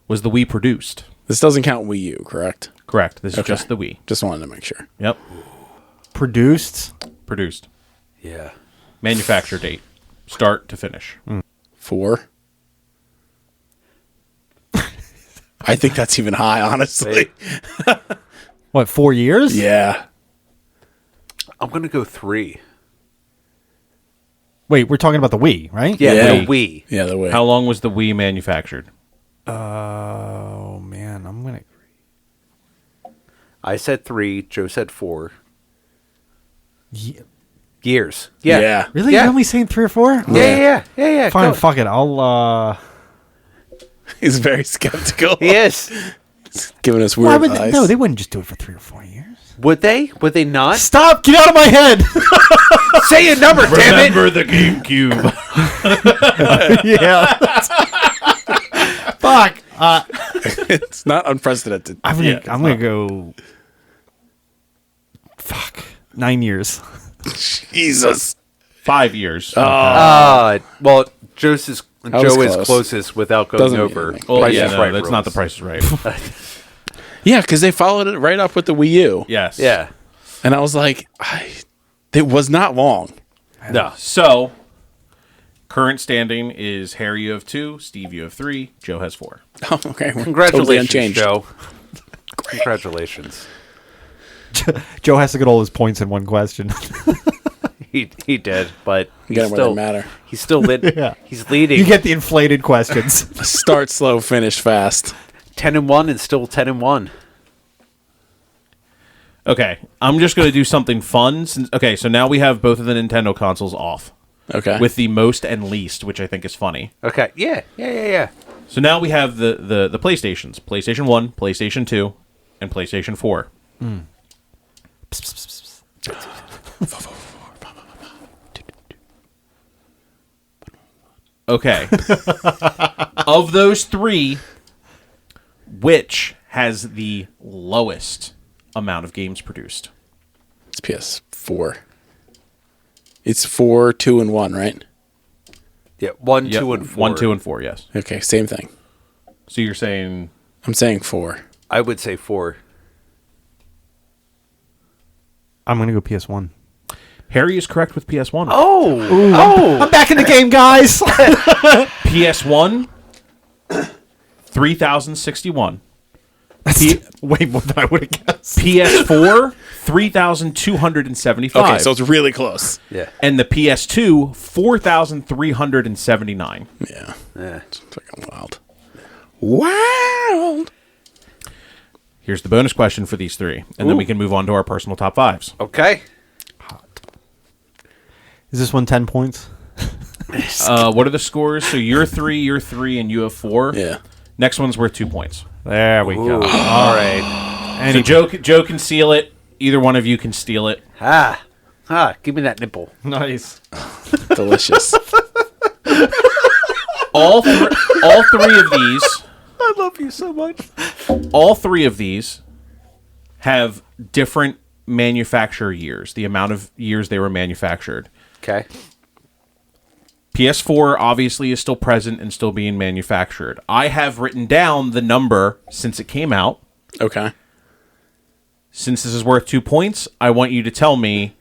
S1: was the Wii produced?
S3: This doesn't count Wii U, correct?
S1: Correct. This is
S3: Okay.
S1: just the Wii.
S3: Just wanted to make sure.
S1: Yep.
S4: Produced.
S1: Produced.
S2: Yeah.
S1: Manufacture date. Start to finish.
S3: 4. I think that's even high, honestly.
S4: What, 4 years?
S3: Yeah.
S2: I'm going to go 3.
S4: Wait, we're talking about the Wii, right?
S2: Yeah,
S3: Yeah.
S2: the Wii.
S3: Yeah, the way.
S1: How long was the Wii manufactured?
S4: Oh man, I'm gonna.
S2: I said 3. Joe said 4.
S4: Yeah.
S2: Years. Yeah.
S3: Yeah.
S4: Really?
S2: Yeah.
S4: You're only saying 3 or 4?
S2: Yeah.
S4: Fine,
S2: Go.
S4: fuck it. I'll.
S3: He's very skeptical.
S2: He is.
S3: Giving us
S4: Why
S3: weird
S4: would
S3: advice.
S4: no, they wouldn't just do it for 3 or 4 years.
S2: Would they? Would they not?
S4: Stop! Get out of my head!
S2: Say a number, damn it!
S1: Remember the GameCube.
S4: Yeah. Fuck.
S3: It's not unprecedented.
S4: I'm gonna go. Fuck. 9 years.
S3: Jesus.
S1: 5 years.
S2: Well, Joe is
S3: close.
S2: closest without going
S3: Doesn't mean
S2: over.
S3: anything.
S1: Well,
S2: Price
S1: yeah,
S2: is
S1: no,
S2: Right
S1: that's not the
S2: rules.
S1: Price is Right.
S3: Yeah, because they followed it right up with the Wii U.
S1: Yes.
S2: Yeah.
S3: And I was like, it was not long.
S2: No.
S1: So, current standing is Harry, you have 2, Steve, you have 3, Joe has 4.
S3: Oh, okay. We're
S2: Congratulations,
S3: totally unchanged.
S2: Joe. Congratulations.
S4: Joe has to get all his points in one question.
S2: He did, but
S3: You got
S2: he's
S3: him where they
S2: still
S3: matter.
S2: he's still lit.
S4: Yeah.
S2: He's leading.
S4: You get the inflated questions.
S3: Start slow, finish fast.
S2: 10-1 and still 10-1.
S1: Okay, I'm just going to do something fun. Okay, so now we have both of the Nintendo consoles off
S3: Okay.
S1: with the most and least, which I think is funny.
S2: Okay. Yeah.
S1: So now we have the PlayStations. PlayStation 1, PlayStation 2, and PlayStation 4. Okay. Of those three, which has the lowest amount of games produced?
S3: It's PS4. It's 4, 2, and 1, right?
S2: Yeah, 1,
S1: Yep,
S2: 2, and 4.
S1: 1, 2, and 4, yes.
S3: Okay, same thing.
S1: So you're saying...
S3: I'm saying 4.
S2: I would say 4.
S4: I'm going to go PS1.
S1: Harry is correct with PS1.
S4: I'm back in the game, guys.
S1: PS1, 3,061.
S4: Way more than I would have guessed.
S1: PS4, 3,275.
S3: Okay, so it's really close.
S2: Yeah.
S1: And the PS2, 4,379.
S3: Yeah.
S2: Yeah.
S3: It's fucking wild. Wild.
S1: Here's the bonus question for these three, and then we can move on to our personal top fives.
S2: Okay.
S4: Is this one 10 points?
S1: What are the scores? So you're 3, and you have 4.
S3: Yeah.
S1: Next one's worth 2 points.
S4: There we go.
S2: All right.
S1: So Joe can steal it. Either one of you can steal it.
S2: Give me that nipple.
S4: Nice.
S3: Delicious.
S1: All three of these.
S2: I love you so much.
S1: All three of these have different manufacture years. The amount of years they were manufactured.
S2: Okay.
S1: PS4 obviously is still present and still being manufactured. I have written down the number since it came out.
S3: Okay.
S1: Since this is worth 2 points, I want you to tell me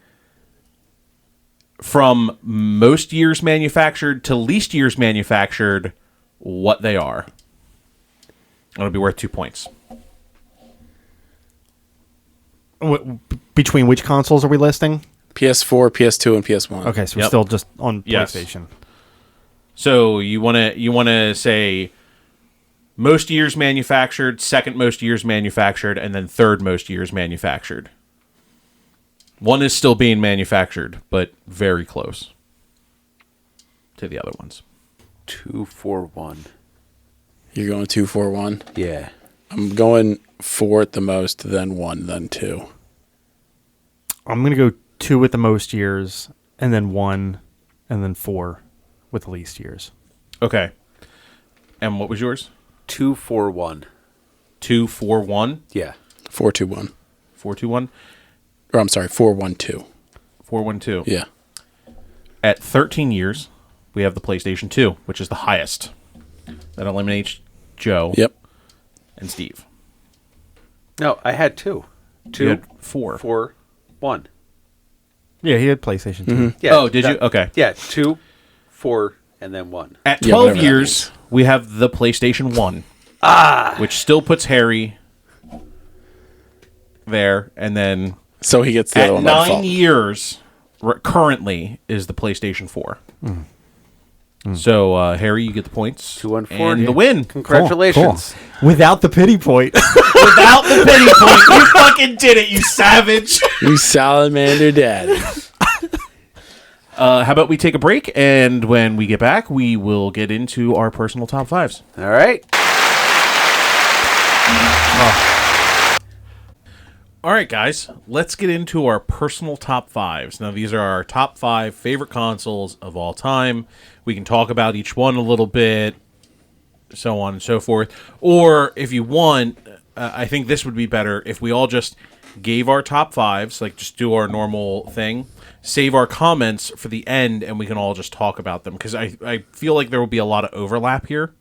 S1: from most years manufactured to least years manufactured what they are. It'll be worth 2 points.
S4: Between which consoles are we listing?
S3: PS4, PS2, and PS1.
S4: Okay, so we're
S1: Yep.
S4: still just on
S1: Yes.
S4: PlayStation.
S1: So you wanna say most years manufactured, second most years manufactured, and then third most years manufactured. One is still being manufactured, but very close to the other ones.
S2: 2, 4, 1.
S3: You're going 2, 4, 1.
S2: Yeah.
S3: I'm going 4 at the most, then 1, then 2.
S4: I'm going to go 2 with the most years, and then 1, and then 4 with the least years.
S1: Okay. And what was yours?
S2: 2, 4, 1.
S1: 2, 4, 1?
S2: Yeah.
S3: 4, 2, 1.
S1: 4, 2, 1?
S3: Or I'm sorry, 4, 1, 2.
S1: 4, 1, 2.
S3: Yeah.
S1: At 13 years, we have the PlayStation 2, which is the highest. That eliminates Joe
S3: Yep.
S1: and Steve.
S2: No, I had 2. 2,
S1: You had 4.
S2: 4, 1.
S4: Yeah, he had PlayStation 2.
S2: Yeah.
S1: Oh, did you? Okay.
S2: Yeah, 2, 4, and then 1.
S1: At
S3: Yeah,
S1: 12
S3: whatever that
S1: years, we have the PlayStation 1. Which still puts Harry there. And then
S3: So he gets the other
S1: at
S3: one by
S1: 9
S3: default.
S1: years, currently, is the PlayStation 4. So, Harry, you get the points.
S2: 2 and 4.
S1: And the win.
S2: Congratulations.
S4: Cool. Without the pity point.
S1: Without the pity point. You fucking did it, you savage.
S3: You salamander daddy.
S1: How about we take a break, and when we get back, we will get into our personal top fives.
S2: All right.
S1: All right, guys, let's get into our personal top fives. Now, these are our top 5 favorite consoles of all time. We can talk about each one a little bit, so on and so forth. Or, if you want, I think this would be better if we all just gave our top 5s, like just do our normal thing, save our comments for the end, and we can all just talk about them. Because I feel like there will be a lot of overlap here.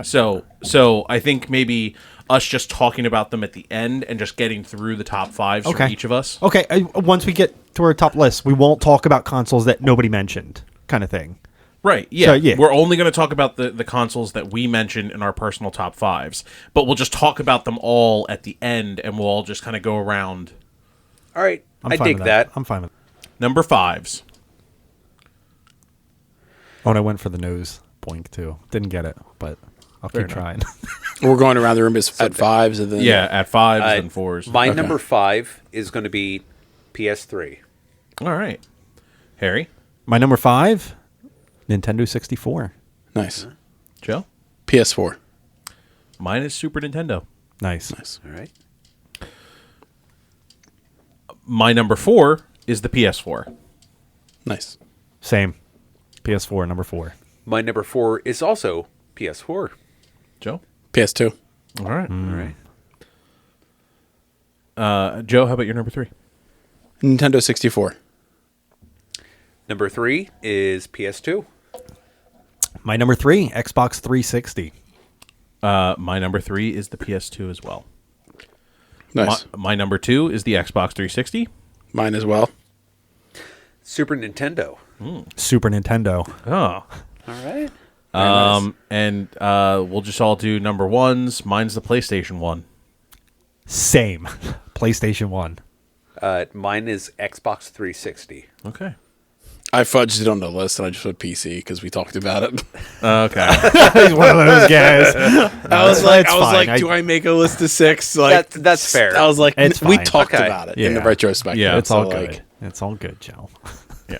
S1: So I think maybe us just talking about them at the end and just getting through the top 5s for each of us.
S4: Okay, once we get to our top list, we won't talk about consoles that nobody mentioned, kind of thing.
S1: Right, yeah.
S4: So, yeah.
S1: We're only going to talk about the consoles that we mentioned in our personal top 5s, but we'll just talk about them all at the end, and we'll all just kind of go around.
S2: All right. I
S4: fine
S2: dig
S4: with
S2: that.
S4: I'm fine with it.
S1: Number 5s.
S4: Oh, and I went for the nose boink, too. Didn't get it, but I'll keep trying.
S3: We're going around the room at 5s and then
S1: Yeah, at 5s and 4s.
S2: My
S3: Okay.
S2: number 5 is going to be PS3.
S1: All right. Harry?
S4: My number 5, Nintendo 64.
S3: Nice.
S1: Joe?
S3: PS4.
S1: Mine is Super Nintendo.
S4: Nice.
S3: Nice.
S2: All right.
S1: My number 4 is the PS4.
S3: Nice.
S4: Same. PS4, number 4.
S2: My number 4 is also PS4.
S1: Joe?
S3: PS2.
S1: All right.
S2: All right.
S1: Joe, how about your number 3?
S3: Nintendo 64.
S2: Number 3 is PS2.
S4: My number 3, Xbox 360.
S1: My number 3 is the PS2 as well.
S3: Nice.
S1: My number 2 is the Xbox 360.
S3: Mine as well.
S2: Super Nintendo.
S4: Super Nintendo.
S1: Oh.
S2: All right.
S1: And we'll just all do number 1s. Mine's the PlayStation 1.
S4: Same. PlayStation 1.
S2: Mine is Xbox 360.
S1: Okay.
S3: I fudged it on the list and I just put PC because we talked about it.
S1: Okay.
S4: He's one of those guys.
S3: I was
S4: it's
S3: like,
S4: fine.
S3: do I make a list of 6? Like
S2: That's fair.
S3: I was like,
S4: It's
S3: we
S4: fine.
S3: talked
S2: Okay.
S3: about it in the
S4: Yeah.
S3: retrospective.
S1: Yeah,
S4: It's all
S3: so,
S4: good.
S3: like,
S4: It's all good, Joe.
S1: Yeah.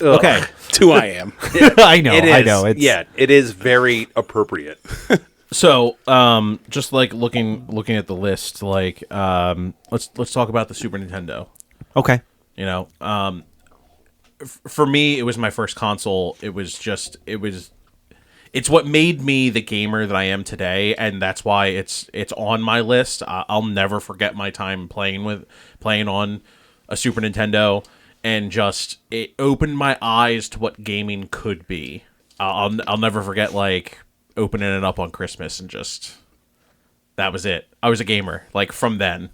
S3: okay, 2 I am.
S4: I know.
S2: It is.
S4: I know. It's,
S2: It is very appropriate.
S1: So, just like looking at the list, like, let's talk about the Super Nintendo.
S4: Okay.
S1: You know, for me, it was my first console. It's what made me the gamer that I am today, and that's why it's on my list. I'll never forget my time playing on a Super Nintendo, and just it opened my eyes to what gaming could be. I'll never forget like opening it up on Christmas and just that was it. I was a gamer like from then.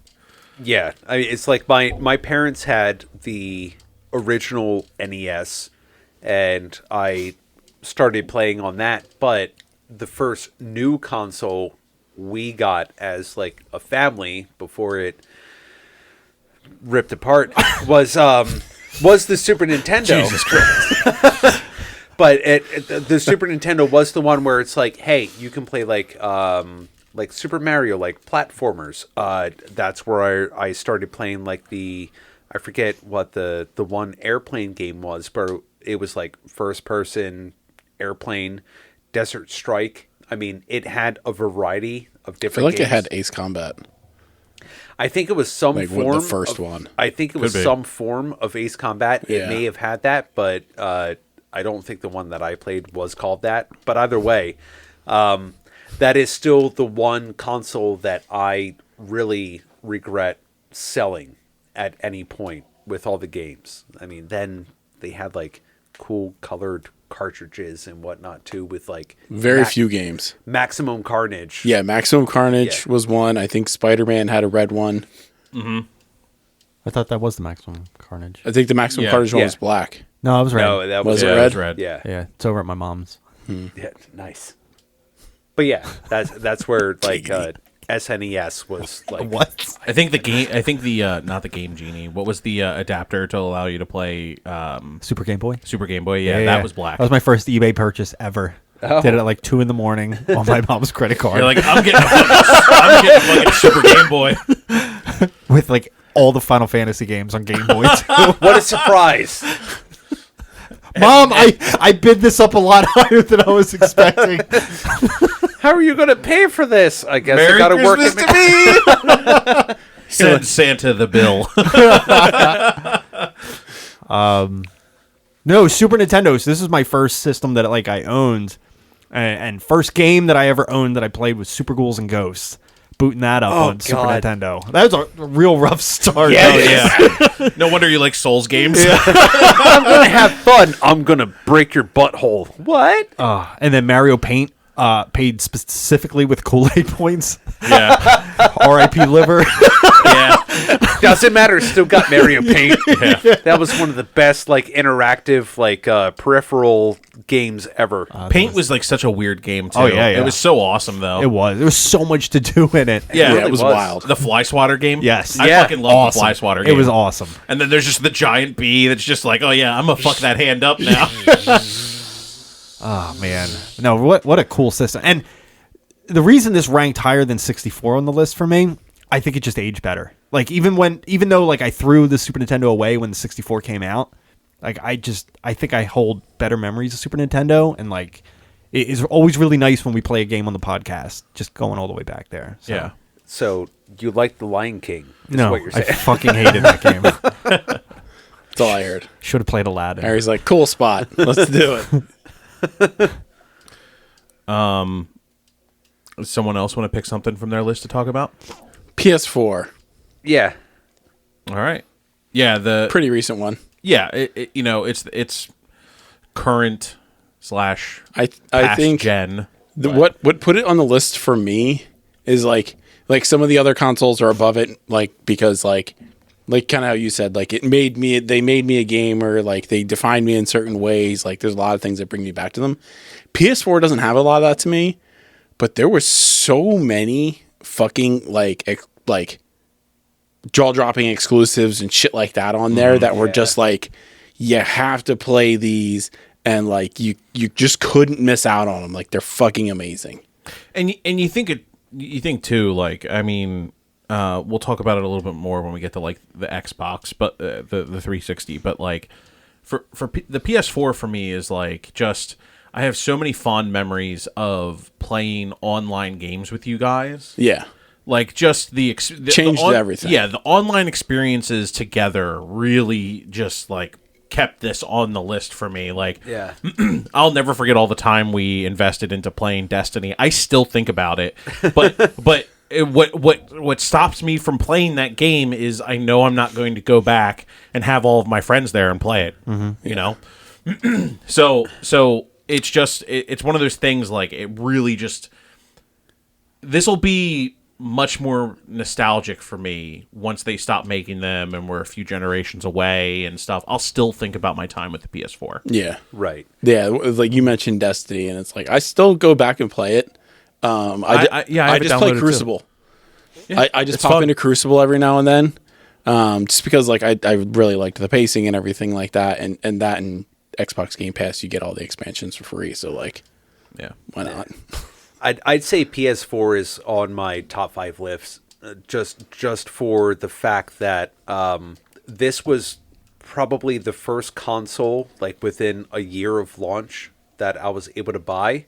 S2: Yeah, it's like my parents had the original NES, and I started playing on that. But the first new console we got as like a family before it ripped apart was the Super Nintendo.
S1: Jesus Christ.
S2: But the Super Nintendo was the one where it's like, hey, you can play like Super Mario, like platformers. That's where I started playing like I forget what the one airplane game was, but it was like first person airplane, Desert Strike. I mean, it had a variety of
S3: I
S2: different
S3: feel like
S2: games.
S3: it had Ace Combat.
S2: I think it was some
S3: Like
S2: form
S3: the first one.
S2: I think it was
S1: be.
S2: some form of Ace Combat. It
S3: Yeah.
S2: may have had that, but I don't think the one that I played was called that. But either way, that is still the one console that I really regret selling at any point with all the games. I mean, then they had like cool colored cartridges and whatnot too, with like
S3: Very few games.
S2: Maximum Carnage.
S3: Yeah, Maximum Carnage
S2: Yeah.
S3: was one. I think Spider-Man had a red one.
S4: I thought that was the Maximum Carnage.
S3: I think the Maximum
S1: Yeah.
S3: Carnage one
S2: Yeah.
S3: was black.
S4: No, I was right.
S2: No, that
S3: Was
S2: was
S3: it
S1: Yeah,
S3: red?
S1: it was red.
S2: Yeah.
S4: Yeah, it's over at my mom's.
S2: Yeah, nice. But yeah, that's where like SNES was like
S4: What?
S1: I think the not the Game Genie. What was the adapter to allow you to play
S4: Super Game Boy?
S1: Super Game Boy? Yeah, that was black.
S4: That was my first eBay purchase ever.
S2: Oh.
S4: Did it at like 2 a.m. on my mom's credit card.
S1: You're like, I'm getting a fucking Super Game Boy.
S4: with like all the Final Fantasy games on Game Boy too.
S2: what a surprise.
S4: Mom, I bid this up a lot higher than I was expecting.
S2: How are you going to pay for this? I guess
S1: Merry
S2: I got to work in
S1: Christmas to me. Send Santa the bill.
S4: No, Super Nintendo. So this is my first system that like I owned, and first game that I ever owned that I played was Super Ghouls and Ghosts. Booting that up on Super
S2: God.
S4: Nintendo. That was a real rough start.
S1: Yeah. No wonder you like Souls games.
S2: I'm going to have fun. I'm going to break your butthole. What?
S4: And then Mario Paint, paid specifically with Kool-Aid points.
S1: Yeah.
S4: R.I.P. liver.
S1: Yeah.
S2: Doesn't matter. Still got Mario Paint.
S1: Yeah.
S2: That was one of the best like interactive like peripheral games ever.
S1: Paint was like such a weird game too.
S4: Oh, yeah, yeah.
S1: It was so awesome though.
S4: It was. There was so much to do in it.
S1: Yeah,
S3: Yeah, it was wild.
S1: The fly swatter game.
S4: Yes.
S1: I
S2: Yeah.
S1: fucking love
S4: Awesome.
S1: the fly swatter game.
S4: It was awesome.
S1: And then there's just the giant bee that's just like, oh yeah, I'm gonna fuck that hand up now.
S4: Oh man, no! What a cool system. And the reason this ranked higher than 64 on the list for me, I think it just aged better. Like even though like I threw the Super Nintendo away when the 64 came out, like I think I hold better memories of Super Nintendo, and like it is always really nice when we play a game on the podcast, just going all the way back there. So.
S1: Yeah.
S2: So you like The Lion King? Is
S4: No,
S2: what you're
S4: I
S2: saying.
S4: fucking hated that game.
S3: That's all I heard.
S4: Should have played Aladdin.
S3: Harry's like, cool spot. Let's do it.
S1: Does someone else want to pick something from their list to talk about?
S3: PS4.
S2: Yeah.
S1: All right. Yeah, the
S3: Pretty recent one.
S1: yeah, it's current /
S3: I
S1: past
S3: think
S1: gen.
S3: what put it on the list for me is like some of the other consoles are above it, like because like kind of how you said, like they made me a gamer, like they defined me in certain ways, like there's a lot of things that bring me back to them. PS4 doesn't have a lot of that to me, but there were so many fucking like jaw-dropping exclusives and shit like that on there that were just like, you have to play these, and like you just couldn't miss out on them. Like they're fucking amazing.
S1: And you think too, like, I mean, we'll talk about it a little bit more when we get to like the Xbox, but the 360. But like for the PS4 for me is like just, I have so many fond memories of playing online games with you guys.
S3: Yeah.
S1: Like just
S3: Changed everything.
S1: Yeah, the online experiences together really just like kept this on the list for me. Like,
S2: Yeah.
S1: I'll never forget all the time we invested into playing Destiny. I still think about it, but what stops me from playing that game is I know I'm not going to go back and have all of my friends there and play it. You know, so it's just it's one of those things. Like it really just, this will be much more nostalgic for me once they stop making them and we're a few generations away and stuff. I'll still think about my time with the PS4.
S3: Yeah.
S2: Right.
S3: Yeah, like you mentioned Destiny, and it's like I still go back and play it. I just play Crucible.
S1: Yeah,
S3: I just
S1: it's
S3: pop
S1: fun.
S3: into Crucible every now and then, just because like I really liked the pacing and everything like that, and that and Xbox Game Pass, you get all the expansions for free. So like,
S1: Yeah.
S3: why not?
S2: I'd say PS4 is on my top 5 lists, just for the fact that this was probably the first console, like within a year of launch, that I was able to buy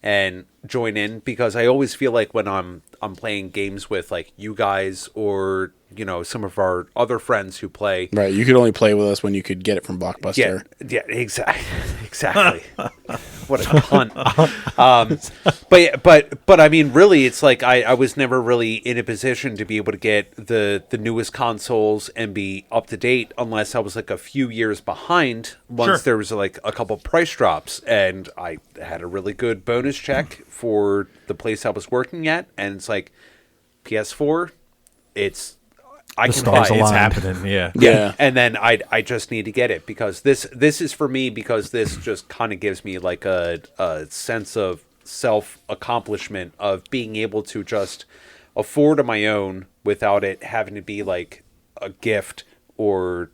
S2: and join in, because I always feel like when I'm playing games with like you guys or some of our other friends who play.
S3: Right, you could only play with us when you could get it from Blockbuster.
S2: Yeah, exactly. What a cunt. But I mean, really, it's like I was never really in a position to be able to get the newest consoles and be up to date unless I was like a few years behind. Once there was like a couple price drops, and I had a really good bonus check for the place I was working at, and it's like PS4, I can buy
S4: stars
S2: it.
S1: It's
S4: aligned.
S1: happening. Yeah.
S3: Yeah.
S2: And then I just need to get it, because this is for me, because this just kind of gives me like a sense of self-accomplishment of being able to just afford on my own without it having to be like a gift or,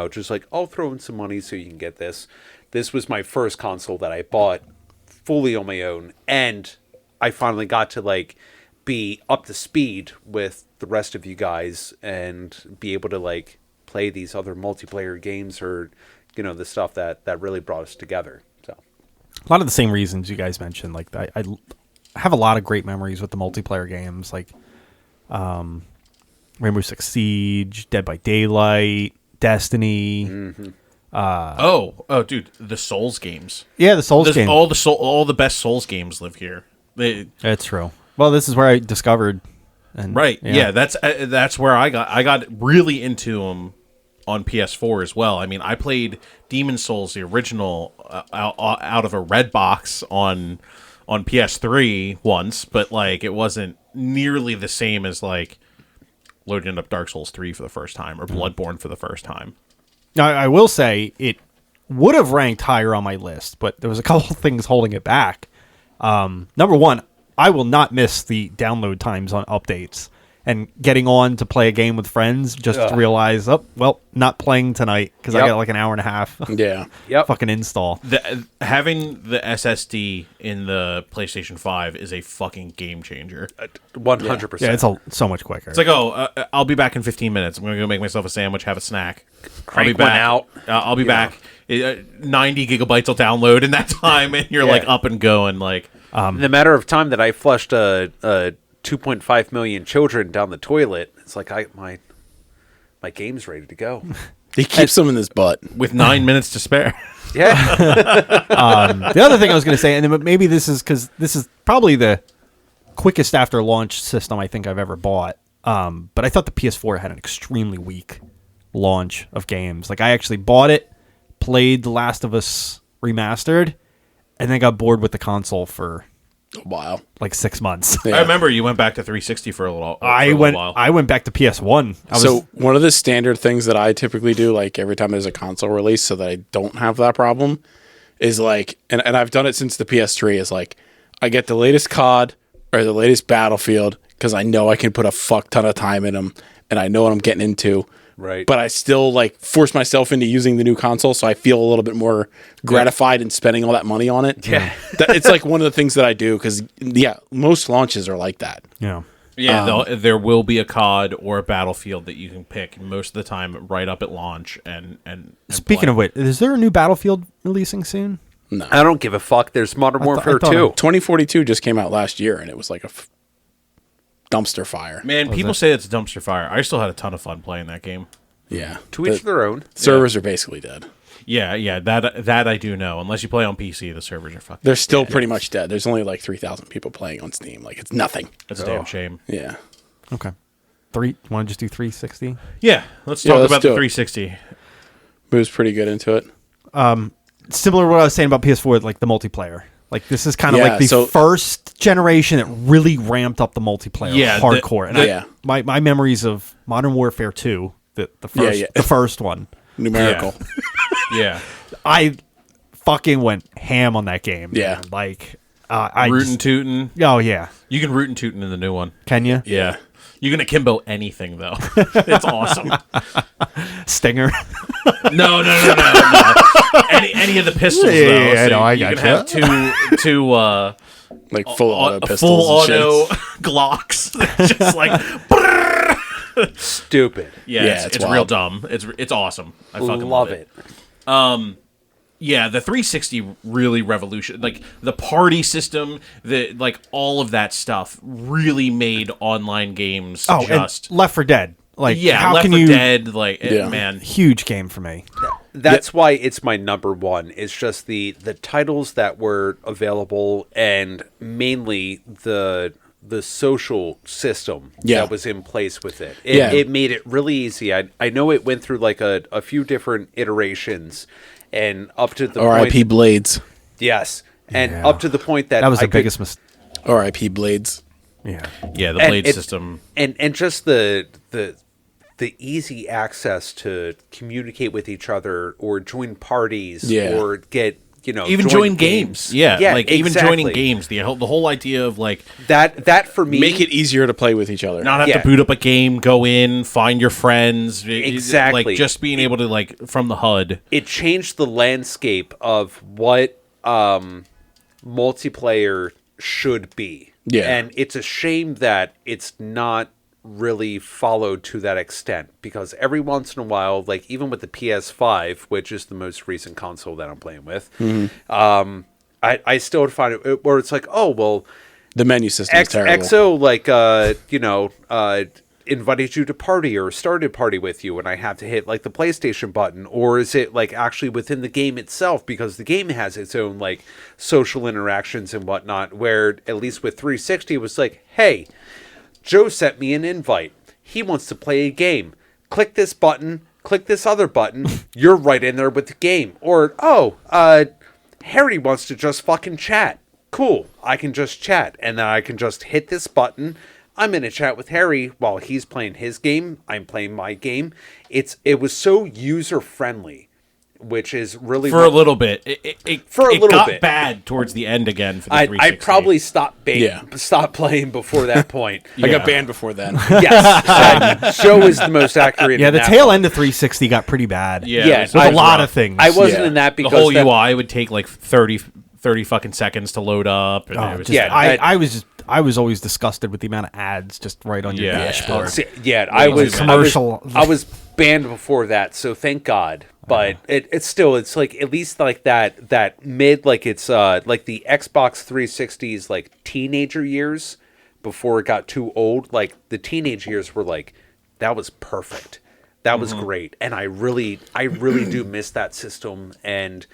S2: just like, I'll throw in some money so you can get this. This was my first console that I bought fully on my own, and I finally got to like be up to speed with the rest of you guys and be able to like play these other multiplayer games or the stuff that really brought us together. So
S4: A lot of the same reasons you guys mentioned. Like I have a lot of great memories with the multiplayer games, like Rainbow Six Siege, Dead by Daylight, Destiny.
S2: Mm-hmm.
S1: Oh, dude, the Souls games.
S4: Yeah, the Souls game.
S1: All the best Souls games live here.
S4: That's true. Well, this is where I discovered. And,
S1: Right. Yeah, that's where I got really into them on PS4 as well. I mean, I played Demon Souls, the original, out of a red box on PS3 once, but like it wasn't nearly the same as like loading up Dark Souls 3 for the first time or Bloodborne for the first time.
S4: Now, I will say it would have ranked higher on my list, but there was a couple of things holding it back. Number one, I will not miss the download times on updates and getting on to play a game with friends just to realize, not playing tonight because I got like an hour and a half.
S3: Yeah.
S2: Yep.
S4: Fucking install.
S1: Having the SSD in the PlayStation 5 is a fucking game changer.
S2: 100%.
S4: Yeah, it's so much quicker.
S1: It's like, I'll be back in 15 minutes. I'm going to go make myself a sandwich, have a snack.
S2: Crank
S1: I'll be back.
S2: one out.
S1: I'll be back. 90 gigabytes will download in that time, and you're like up and going. Like,
S2: in the matter of time that I flushed 2.5 million children down the toilet, it's like my game's ready to go.
S3: He keeps them in his butt.
S1: with 9 minutes to spare.
S2: Yeah.
S4: The other thing I was going to say, and then maybe this is because this is probably the quickest after launch system I think I've ever bought. But I thought the PS4 had an extremely weak launch of games. Like I actually bought it, played The Last of Us Remastered, and then got bored with the console for
S3: Wow.
S4: like 6 months.
S3: Yeah.
S1: I remember you went back to 360 for a little.
S4: I went back to PS1.
S3: So one of the standard things that I typically do, like every time there's a console release, so that I don't have that problem, is like, and I've done it since the PS3, is like, I get the latest COD or the latest Battlefield because I know I can put a fuck ton of time in them and I know what I'm getting into.
S2: Right.
S3: But I still like force myself into using the new console, so I feel a little bit more gratified in spending all that money on it.
S2: Yeah.
S3: It's like one of the things that I do because most launches are like that.
S4: Yeah.
S1: Yeah, there will be a COD or a Battlefield that you can pick most of the time right up at launch. And
S4: Speaking
S1: play.
S4: of which, is there a new Battlefield releasing soon?
S3: No,
S2: I don't give a fuck. There's Modern Warfare
S4: thought
S2: 2.
S3: 2042 just came out last year, and it was like a dumpster fire.
S1: Man, people say it's a dumpster fire. I still had a ton of fun playing that game.
S3: Yeah,
S2: To each their own.
S3: servers are basically dead.
S1: Yeah, that I do know. Unless you play on PC, the servers are fucked.
S3: They're still pretty much dead. There's only like 3,000 people playing on Steam. Like it's nothing.
S1: That's a damn shame.
S3: Yeah.
S4: Okay. Want to just do 360?
S1: Yeah, let's
S3: Yeah,
S1: talk
S3: let's
S1: about the
S3: do it.
S1: 360.
S3: Moves pretty good into it.
S4: Similar to what I was saying about PS4, like the multiplayer. Like this is kind of
S3: Yeah,
S4: like the
S3: so-
S4: first generation that really ramped up the multiplayer
S1: Yeah,
S4: hardcore.
S3: yeah.
S4: My memories of Modern Warfare 2, the first
S3: yeah.
S4: the first one,
S3: Numerical.
S1: Yeah,
S4: I fucking went ham on that game.
S3: Yeah.
S4: man. Like I
S1: rootin'
S4: just,
S1: tootin'.
S4: oh yeah,
S1: You can root and tootin' in the new one.
S4: can you?
S1: Yeah. You can akimbo anything though. It's awesome.
S4: Stinger.
S1: No. Any of the pistols
S4: Yeah,
S1: though.
S4: yeah, I know, I
S1: you can
S4: gotcha.
S1: have two
S3: Like full auto pistols.
S1: full
S3: and shit.
S1: auto Glocks. Just like
S2: Stupid.
S1: yeah,
S3: it's
S1: it's real
S3: wild.
S1: dumb. It's awesome. I fucking
S2: Love it.
S1: Yeah, the 360 really revolution, like the party system, like all of that stuff really made online games just
S4: and Left 4 Dead. Like
S1: yeah,
S4: how
S1: Left
S4: can
S1: 4
S4: you?
S1: Dead, like
S3: Yeah.
S1: man,
S4: Huge game for me.
S2: That's why it's my number one. It's just the titles that were available and mainly the social system
S3: Yeah.
S2: that was in place with it.
S3: Yeah.
S2: It made it really easy. I know it went through like a few different iterations and up to the
S3: R.I.P.
S2: point.
S3: Blades.
S2: Yes. And
S4: Yeah.
S2: up to the point that
S4: That was
S2: I
S4: the
S2: could-
S4: biggest mistake.
S3: R.I.P. Blades.
S4: Yeah.
S1: yeah, the
S2: And
S1: blade
S2: it-
S1: system.
S2: and just the easy access to communicate with each other or join parties
S3: Yeah.
S2: or get
S1: Even join games. Yeah, like even joining
S2: exactly.
S1: games. The whole idea of like
S2: That for me
S3: Make it easier to play with each other.
S1: not have
S2: Yeah.
S1: to boot up a game, go in, find your friends.
S2: Exactly.
S1: Like just being able to like from the HUD.
S2: it changed the landscape of what multiplayer should be.
S3: Yeah.
S2: And it's a shame that it's not really followed to that extent because every once in a while, like even with the PS5, which is the most recent console that I'm playing with, I still find it where it's like, oh, well,
S3: The menu system is terrible.
S2: XO like invited you to party or started party with you and I have to hit like the PlayStation button, or is it like actually within the game itself because the game has its own like social interactions and whatnot, where at least with 360 it was like, hey, Joe sent me an invite, he wants to play a game, click this button, click this other button, you're right in there with the game. Or Harry wants to just fucking chat. Cool, I can just chat, and then I can just hit this button. I'm in a chat with Harry while he's playing his game. I'm playing my game. It was so user friendly, which is really
S1: For a little bit. It
S2: little
S1: got
S2: bit.
S1: bad towards the end again for the
S2: I
S1: 360.
S2: probably stopped
S3: Yeah.
S2: playing before that point.
S3: I got banned before then.
S2: Yes, Joe is the most accurate.
S4: Yeah,
S2: in
S4: the
S2: that
S4: tail
S2: one.
S4: end of 360 got pretty bad.
S1: Yeah,
S2: Yeah,
S1: it was
S4: With a lot
S1: rough.
S4: of things.
S2: I wasn't
S3: Yeah.
S2: in that
S1: The
S2: because
S1: whole
S2: that-
S1: UI would take like 30 fucking seconds to load up. And
S4: Oh,
S1: it was
S4: just-
S2: Yeah,
S4: I was always disgusted with the amount of ads just right on your
S1: Yeah.
S4: dashboard.
S2: I was
S4: commercial.
S2: I was banned before that, so thank God. But it's like at least like that mid, like it's like the Xbox 360's like teenager years before it got too old. Like the teenage years were like that was perfect. That was great, and I really do miss that system. And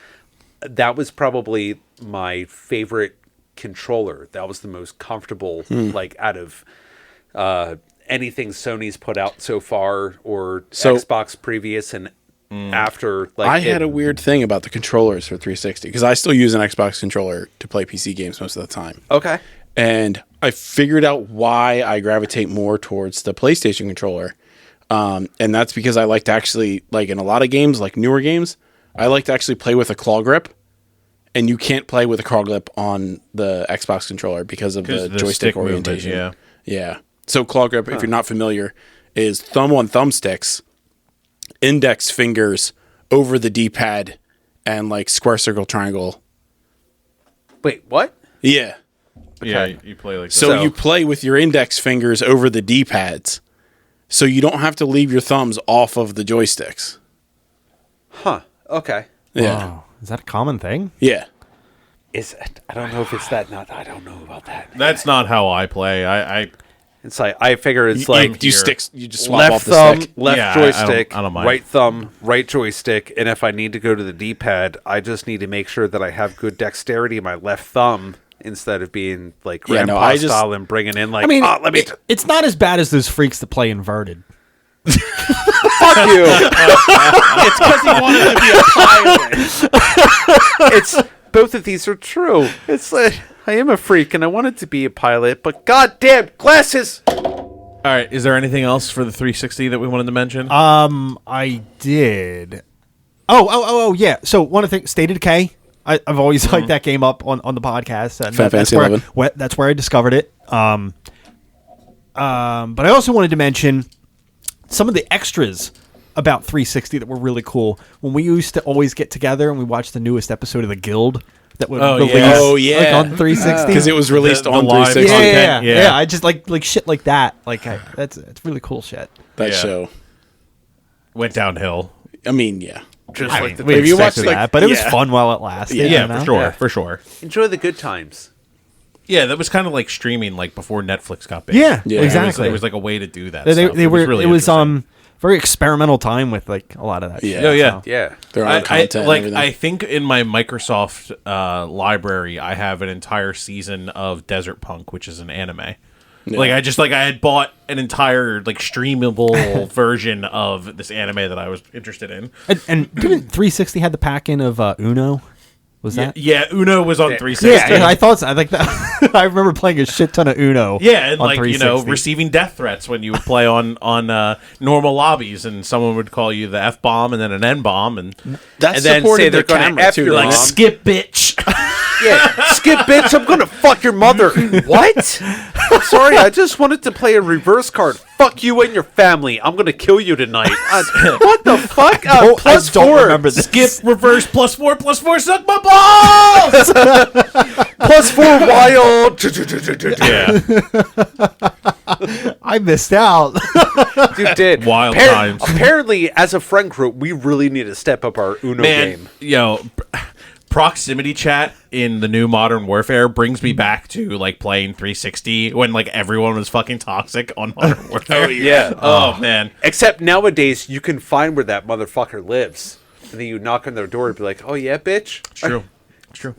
S2: that was probably my favorite controller. That was the most comfortable, like out of anything Sony's put out so far, or Xbox previous and after. Like
S3: I had a weird thing about the controllers for 360 because I still use an Xbox controller to play PC games most of the time.
S2: Okay.
S3: And I figured out why I gravitate more towards the PlayStation controller. And that's because I like to actually, like in a lot of games, like newer games, I like to actually play with a claw grip. And you can't play with a claw grip on the Xbox controller because of the joystick orientation. Yeah. So claw grip, if you're not familiar, is thumb on thumbsticks, index fingers over the D-pad, and like square, circle, triangle.
S2: Wait, what?
S3: Yeah.
S1: Yeah, you play like that.
S3: So you play with your index fingers over the D-pads. So you don't have to leave your thumbs off of the joysticks.
S2: Huh. Okay.
S3: Yeah.
S4: Wow. Is that a common thing?
S3: Yeah.
S2: Is it? I don't know if it's that. Not. I don't know about that.
S1: That's not how I play.
S2: It's like I figure it's like
S3: you just swap
S2: left
S3: off the
S2: thumb,
S3: stick.
S2: left
S1: Yeah,
S2: joystick,
S1: I don't mind.
S2: right thumb, right joystick, and if I need to go to the D-pad, I just need to make sure that I have good dexterity in my left thumb instead of being like grandpa
S3: I just-
S2: style and bringing in like,
S4: I mean,
S2: let me
S4: it's not as bad as those freaks that play inverted.
S2: fuck you.
S3: It's because he wanted to be a pilot.
S2: It's both of these are true. It's like I am a freak and I wanted to be a pilot, but goddamn glasses.
S1: All right. Is there anything else for the 360 that we wanted to mention?
S4: I did. Oh, yeah. So one of the things, State of Decay. I've always liked that game up on the podcast. And
S3: Final Fantasy 11.
S4: That's where I discovered it. But I also wanted to mention some of the extras about 360 that were really cool. When we used to always get together and we watched the newest episode of The Guild that would release like, on 360.
S3: Because it was released
S1: The
S3: on
S1: live
S3: 360.
S1: content.
S4: Yeah. I just like shit like that. Like it's really cool shit.
S3: That
S1: Yeah.
S3: show.
S1: Went downhill.
S3: I mean, yeah.
S2: Just
S4: I
S2: like
S4: mean,
S2: the
S4: we
S3: If you watch,
S4: expected
S3: like-
S4: that, but it was
S3: yeah.
S4: fun while it lasted.
S3: Yeah,
S4: you know?
S1: for sure.
S2: Yeah.
S1: For sure.
S2: enjoy the good times.
S1: Yeah, that was kind of like streaming, like before Netflix got big.
S4: Yeah,
S3: Yeah.
S4: exactly.
S1: It was like a way to do that.
S4: They
S1: stuff.
S4: were.
S1: really
S4: It was
S1: interesting.
S4: very experimental time with like a lot of that.
S3: Yeah.
S4: shit,
S1: Oh, yeah.
S4: so.
S2: Yeah.
S3: There are content and
S1: like
S3: everything.
S1: I think in my Microsoft library, I have an entire season of Desert Punk, which is an anime. Like I had bought an entire like streamable version of this anime that I was interested in.
S4: And didn't 360 had the pack in of Uno? Was that?
S1: Yeah, Uno was on
S2: Yeah.
S1: 360.
S4: Yeah, I thought so. I like that. I remember playing a shit ton of Uno.
S1: Yeah, and
S4: on
S1: like
S4: 360.
S1: receiving death threats when you would play on normal lobbies, and someone would call you the F bomb and then an N bomb, and
S3: That's
S2: and then
S3: supported
S2: say
S3: their
S2: they're gonna
S3: camera
S2: F
S3: too.
S2: your
S3: like
S2: mom.
S1: skip bitch.
S2: Yeah, skip bitch, I'm gonna fuck your mother. What? I'm sorry, I just wanted to play a reverse card. Fuck you and your family. I'm gonna kill you tonight. What the fuck? Plus
S4: I don't
S2: 4.
S4: remember this.
S1: Skip reverse +4 suck my balls.
S2: Plus 4 wild.
S1: Yeah,
S4: I missed out.
S2: You did.
S1: Wild times.
S2: Apparently, as a friend group, we really need to step up our Uno game.
S1: proximity chat in the new Modern Warfare brings me back to like playing 360 when like everyone was fucking toxic on Modern Warfare.
S2: yeah.
S1: Oh man.
S2: Except nowadays, you can find where that motherfucker lives. And then you knock on their door and be like, oh, yeah, bitch?
S1: It's true. It's true.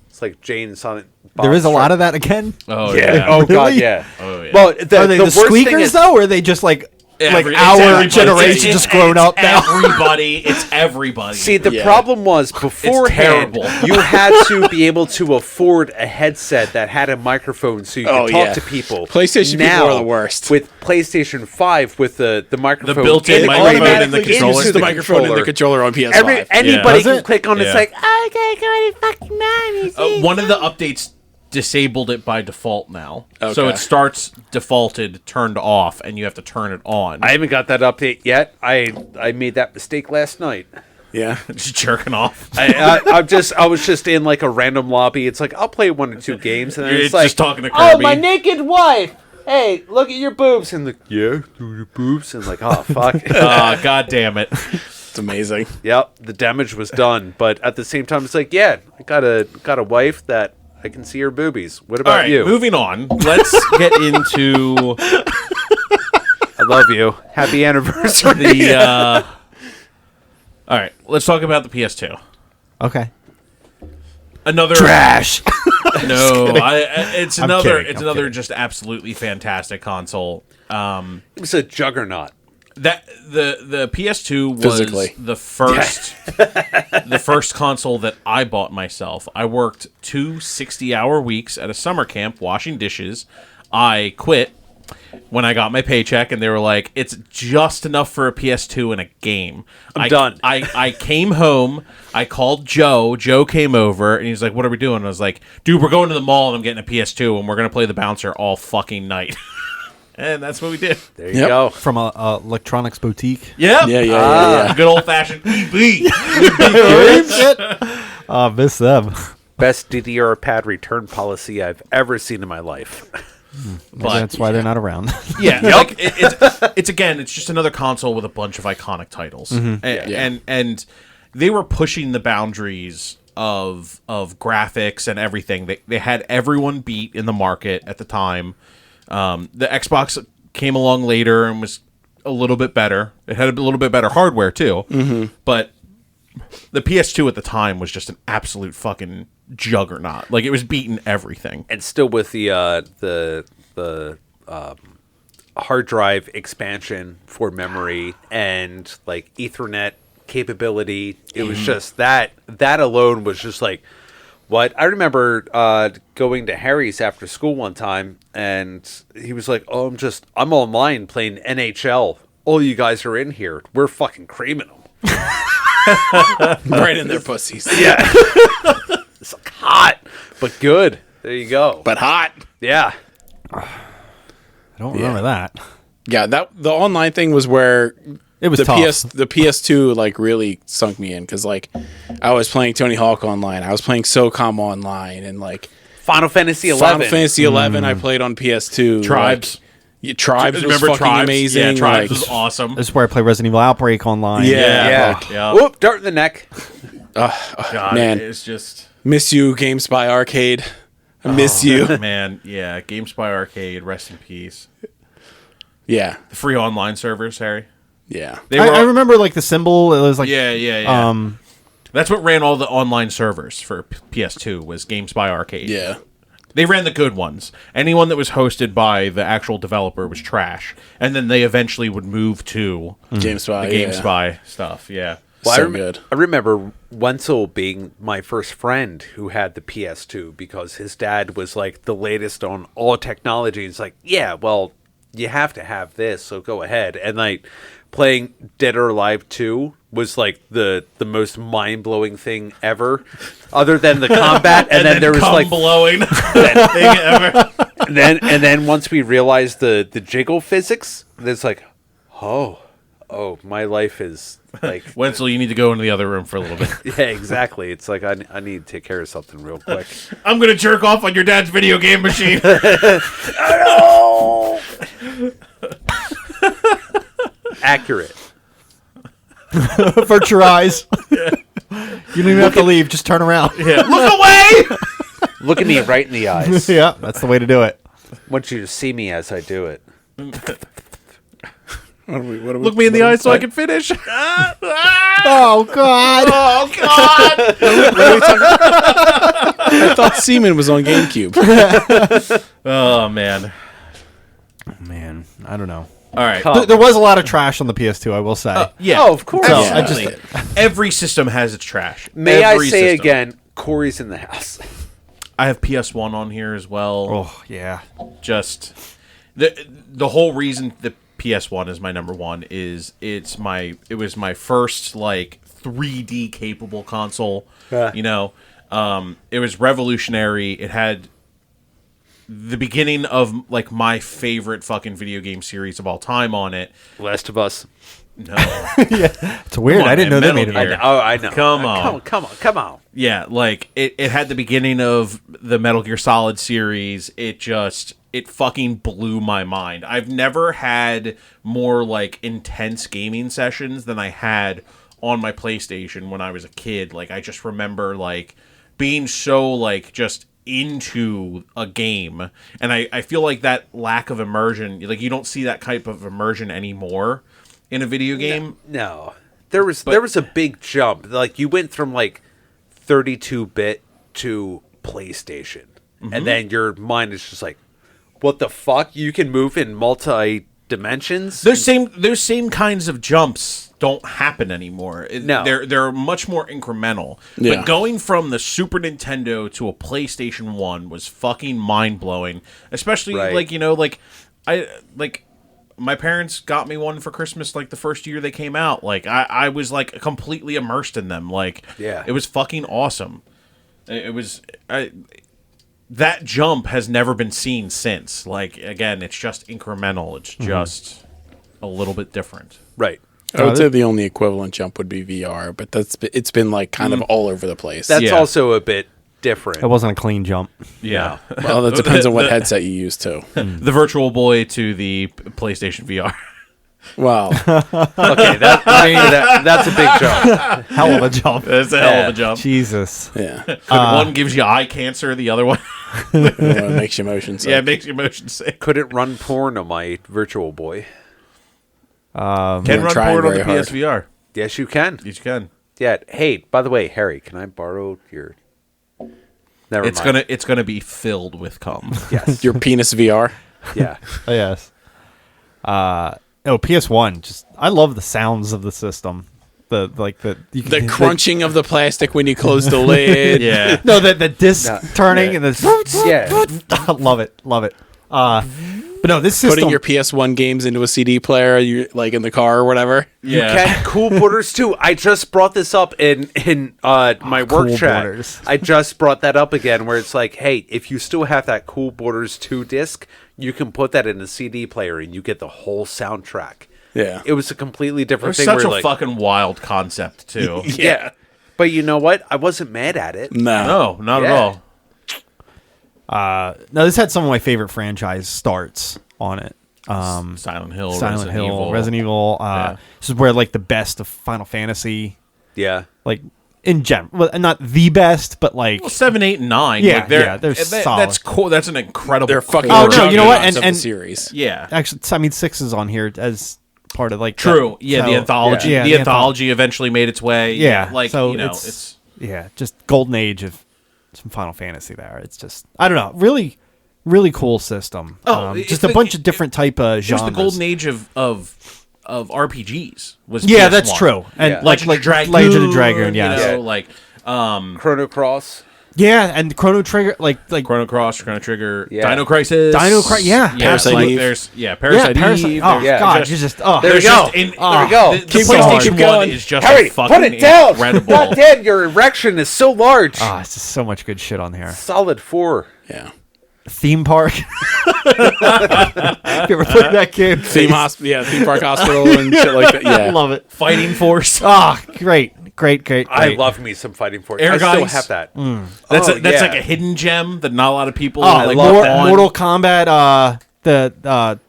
S2: It's like Jane Silent
S4: There is a lot of that again.
S1: Oh
S2: Yeah.
S1: yeah.
S2: Oh, God,
S4: Really?
S2: yeah.
S1: Oh, yeah.
S2: Well,
S4: Are they
S2: the
S4: the
S2: worst thing
S4: squeakers
S2: is,
S4: though, or are they just like
S1: It's
S4: our
S1: everybody.
S4: generation just grown up now?
S1: It's everybody.
S2: See, the
S3: Yeah.
S2: problem was beforehand,
S1: terrible.
S2: you had to be able to afford a headset that had a microphone so you could
S3: Oh,
S2: talk
S3: yeah.
S2: to people.
S3: PlayStation people
S2: now,
S3: are the worst.
S2: With PlayStation 5, with the microphone,
S1: The built-in
S2: integrated
S1: microphone
S3: Automatically
S1: and the controller.
S3: into the microphone and the controller on PS5.
S2: Anybody
S4: Does
S2: can
S4: it?
S2: click on it. It's
S1: Yeah.
S2: like, okay, go to fucking mommy.
S1: One of the updates disabled it by default now. So
S3: Okay.
S1: it starts defaulted turned off and you have to turn it on.
S2: I haven't got that update yet. I made that mistake last night.
S3: Yeah.
S1: Just jerking off.
S2: I was just in like a random lobby. It's like I'll play 1 or 2 games, and then
S1: You're
S2: it's like,
S1: just talking to
S2: oh,
S1: Kirby.
S2: my naked wife. Hey, look at your boobs, and yeah, your boobs, and like, oh fuck.
S1: God damn it.
S3: It's amazing.
S2: Yep, the damage was done, but at the same time, it's like, yeah, I got a wife that I can see her boobies. What
S1: All
S2: about
S1: right,
S2: you?
S1: moving on. Let's get into
S2: I love you. Happy anniversary.
S1: All right, let's talk about the PS2.
S4: Okay.
S1: Another
S4: Trash.
S1: No, it's another.
S4: kidding,
S1: It's
S4: I'm
S1: another
S4: kidding.
S1: just absolutely fantastic console.
S2: It was a juggernaut.
S1: That the PS2 was
S3: Physically.
S1: the first the first console that I bought myself. I worked 2 60-hour weeks at a summer camp washing dishes. I quit when I got my paycheck, and they were like, "It's just enough for a PS2 and a game."
S2: I'm done.
S1: I came home. I called Joe. Joe came over, and he's like, "What are we doing?" And I was like, "Dude, we're going to the mall, and I'm getting a PS2, and we're gonna play the bouncer all fucking night." And that's what we did.
S2: There you
S3: Yep.
S2: go.
S4: From a electronics boutique.
S1: Yep.
S3: Yeah.
S1: Good old fashioned EB.
S4: Miss them.
S2: Best DDR pad return policy I've ever seen in my life.
S4: Maybe that's why they're not around.
S1: Yeah, like it's just another console with a bunch of iconic titles, and they were pushing the boundaries of graphics and everything. They had everyone beat in the market at the time. The Xbox came along later and was a little bit better. It had a little bit better hardware too, but the PS2 at the time was just an absolute fucking juggernaut. Like, it was beating everything.
S2: And still with the hard drive expansion for memory and like Ethernet capability, it was just that alone was just like, what? I remember going to Harry's after school one time, and he was like, "Oh, I'm online playing NHL. All you guys are in here. We're fucking creaming them."
S3: Right in their pussies.
S2: Yeah, it's like hot but good. There you go.
S3: But hot.
S2: Yeah,
S4: I don't remember that.
S3: Yeah, the online thing was where
S4: It was
S3: the
S4: tough.
S3: the PS2 like really sunk me in, because like I was playing Tony Hawk online, I was playing SOCOM online, and like
S2: Final Fantasy 11.
S3: Final Fantasy 11 I played on PS2.
S1: Tribes.
S3: Like, yeah, Tribes was
S1: Remember
S3: fucking
S1: Tribes?
S3: amazing.
S1: Yeah, Tribes
S3: like,
S1: was awesome.
S4: This is where I play Resident Evil Outbreak online.
S3: Yeah.
S2: Yeah.
S3: like,
S1: Yeah.
S2: Whoop! Dart in the neck.
S1: God,
S3: man.
S1: it's just...
S3: miss you, GameSpy Arcade. I miss you.
S1: Man, yeah, GameSpy Arcade, rest in peace.
S3: Yeah,
S1: The free online servers, Harry.
S3: yeah.
S1: They
S4: I remember like the symbol. It was like
S1: Yeah. That's what ran all the online servers for PS2 was GameSpy Arcade.
S3: Yeah.
S1: They ran the good ones. Anyone that was hosted by the actual developer was trash. And then they eventually would move to
S3: GameSpy.
S1: the
S3: yeah.
S1: GameSpy stuff. Yeah.
S2: Well,
S3: So good.
S2: I remember Wenzel being my first friend who had the PS2 because his dad was like the latest on all technology. It's like, yeah, well, you have to have this, so go ahead. And like playing Dead or Alive 2 was like the most mind-blowing thing ever, other than the combat. And, then there was
S1: cum
S2: like
S1: blowing that thing ever.
S2: and then once we realized the jiggle physics, it's like, oh, my life is like
S1: Wenzel, you need to go into the other room for a little bit.
S2: yeah, exactly. It's like I need to take care of something real quick.
S1: I'm going to jerk off on your dad's video game machine.
S2: Accurate.
S4: avert your eyes. You don't even have to leave. Just turn around.
S1: Yeah. Look away!
S2: Look at me right in the eyes.
S4: Yeah, that's the way to do it.
S2: I want you to see me as I do it.
S1: Look me in the eyes so I can finish.
S4: Oh God!
S1: Oh, God!
S3: I thought Seaman was on GameCube.
S1: Oh, man.
S4: Man, I don't know.
S1: All right.
S4: There was a lot of trash on the PS2. I will say.
S1: Yeah.
S2: Oh, of course.
S4: So,
S3: Yeah.
S4: I just
S1: Every system has its trash.
S2: May
S1: Every
S2: I say
S1: system.
S2: again, Corey's in the house.
S1: I have PS1 on here as well.
S4: oh yeah.
S1: Just the whole reason the PS1 is my number one is it was my first like 3D capable console.
S2: Yeah.
S1: You know, it was revolutionary. It had the beginning of like my favorite fucking video game series of all time on it.
S2: Last of Us.
S1: No.
S4: It's weird.
S1: Come on,
S4: I didn't
S1: man,
S4: know they
S1: Metal
S4: made it.
S1: Gear.
S2: I know.
S1: Come on.
S2: Come on.
S1: Yeah, like it had the beginning of the Metal Gear Solid series. It fucking blew my mind. I've never had more like intense gaming sessions than I had on my PlayStation when I was a kid. Like I just remember like being so like just into a game, and I feel like that lack of immersion, like you don't see that type of immersion anymore in a video game.
S2: No. There was a big jump. Like you went from like 32-bit to PlayStation. And then your mind is just like, what the fuck? You can move in multi-dimensions?
S1: Those same kinds of jumps don't happen anymore.
S2: No.
S1: They're much more incremental.
S3: Yeah.
S1: But going from the Super Nintendo to a PlayStation 1 was fucking mind-blowing. Especially
S2: Right.
S1: My parents got me one for Christmas like the first year they came out. Like I was like completely immersed in them. Like
S2: Yeah.
S1: it was fucking awesome. That jump has never been seen since. Like again, it's just incremental. It's just a little bit different.
S2: Right.
S3: I would say the only equivalent jump would be VR, but it's been like kind of all over the place.
S2: That's also a bit different.
S4: It wasn't a clean jump.
S1: Yeah.
S3: Well, that depends on what headset you use too.
S1: The Virtual Boy to the PlayStation VR.
S3: Wow.
S2: Okay, that's a big jump.
S4: Hell of a jump.
S1: That's a hell of a jump.
S4: Jesus.
S3: Yeah.
S1: One gives you eye cancer, the other one
S3: It makes you motion sick.
S1: it makes your motion sick.
S2: Couldn't run porn on my Virtual Boy.
S1: Can
S3: You're
S1: run
S3: trying
S1: porn on the
S3: very hard.
S1: PSVR.
S2: Yes, you can.
S1: You can.
S2: Yeah. Hey, by the way, Harry, can I borrow your... Never mind.
S1: It's gonna be filled with cum.
S2: Yes.
S3: Your penis VR.
S2: Yeah.
S4: Oh, yes. PS1. Just I love the sounds of the system.
S3: The crunching of the plastic when you close the lid.
S1: Yeah.
S4: No, the disc turning and the
S2: Yeah.
S4: love it. But no, this system.
S3: Putting your PS1 games into a CD player, you like in the car or whatever.
S2: You can cool borders too. I just brought this up in my work
S4: Cool
S2: chat.
S4: Borders.
S2: I just brought that up again, where it's like, hey, if you still have that Cool Borders 2 disc, you can put that in a CD player and you get the whole soundtrack.
S3: Yeah.
S2: It was a completely
S1: It
S2: different
S1: was
S2: thing.
S1: such
S2: where
S1: a fucking wild concept too.
S2: yeah. But you know what? I wasn't mad at it.
S3: No.
S1: No, not at
S2: Yeah.
S1: all.
S4: No, this had some of my favorite franchise starts on it.
S1: Silent Hill,
S4: Resident Evil. This is where like the best of Final Fantasy,
S2: Yeah.
S4: like in general, well, not the best, but like
S1: Well, 7, 8, and 9.
S4: Yeah,
S1: like, they're,
S4: yeah, they're
S1: that-
S4: solid.
S1: That's cool. That's an incredible.
S3: They're fucking.
S4: Oh, no, you know what?
S3: juggernauts of
S4: And-
S3: the series.
S1: Yeah.
S4: actually, I mean, 6 is on here as part of like
S1: True.
S4: that.
S1: Yeah,
S4: So-
S1: the anthology.
S4: Yeah,
S1: the anthology eventually made its way.
S4: Yeah,
S1: Like,
S4: so
S1: you know,
S4: it's just golden age of some Final Fantasy there. It's just I don't know, really cool system.
S1: Oh,
S4: just a bunch of different type of
S1: it was
S4: genres.
S1: the golden age of RPGs. Was
S4: Yeah,
S1: PS1.
S4: that's true. And
S2: Yeah.
S4: like
S1: Dragoon,
S4: Legend of Dragoon, yeah.
S1: You know,
S2: Yeah.
S1: like
S2: Chrono Cross.
S4: Yeah, and Chrono Trigger, like
S1: Chrono Cross, Chrono Trigger,
S2: Yeah.
S1: Dino Crisis,
S4: yeah.
S3: Parasite
S1: like,
S3: Eve.
S1: There's Parasite
S4: Parasite.
S1: Eve.
S4: Oh
S2: yeah,
S4: God,
S1: just-
S4: you just oh
S2: There we
S1: There's
S2: go.
S1: just in-
S2: There we go.
S1: The
S3: Keep
S1: PlayStation
S3: going, keep
S1: 1
S3: going.
S1: is just
S2: Harry,
S1: fucking
S2: put it down.
S1: incredible.
S2: God damn, your erection is so large.
S4: Ah, it's just so much good shit on here.
S2: Solid 4.
S3: Yeah.
S4: Theme park. Have you ever played that game?
S3: Theme park hospital and shit like that.
S4: I
S3: Yeah.
S4: love it.
S1: Fighting Force.
S4: Ah, great.
S2: I love me some Fighting Force.
S1: Air
S2: I still
S1: Guys.
S2: have that.
S1: That's
S2: Oh,
S1: that's
S2: yeah.
S1: like a hidden gem that not a lot of people
S4: Oh,
S1: like.
S2: love
S1: work
S2: that.
S1: on.
S4: Mortal Kombat. The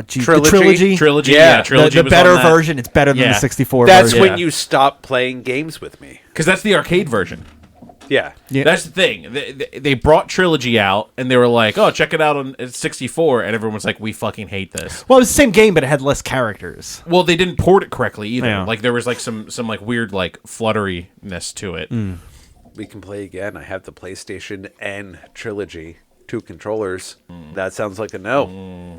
S2: Trilogy?
S4: trilogy.
S1: Trilogy.
S2: Yeah.
S1: Yeah, Trilogy.
S4: The
S1: was
S4: better
S1: on that.
S4: version. It's better than
S1: Yeah.
S4: the 64
S2: That's
S4: version.
S2: when
S1: Yeah.
S2: you stop playing games with me.
S1: Because that's the arcade version.
S2: Yeah.
S4: Yeah.
S1: That's the thing. They brought Trilogy out, and they were like, "Oh, check it out on it's 64," and everyone was like, "We fucking hate this."
S4: Well, it was the same game, but it had less characters.
S1: Well, they didn't port it correctly either.
S4: Yeah.
S1: Like there was like some like weird like flutteriness to it.
S2: We can play again. I have the PlayStation and Trilogy, 2 controllers. That sounds like a no.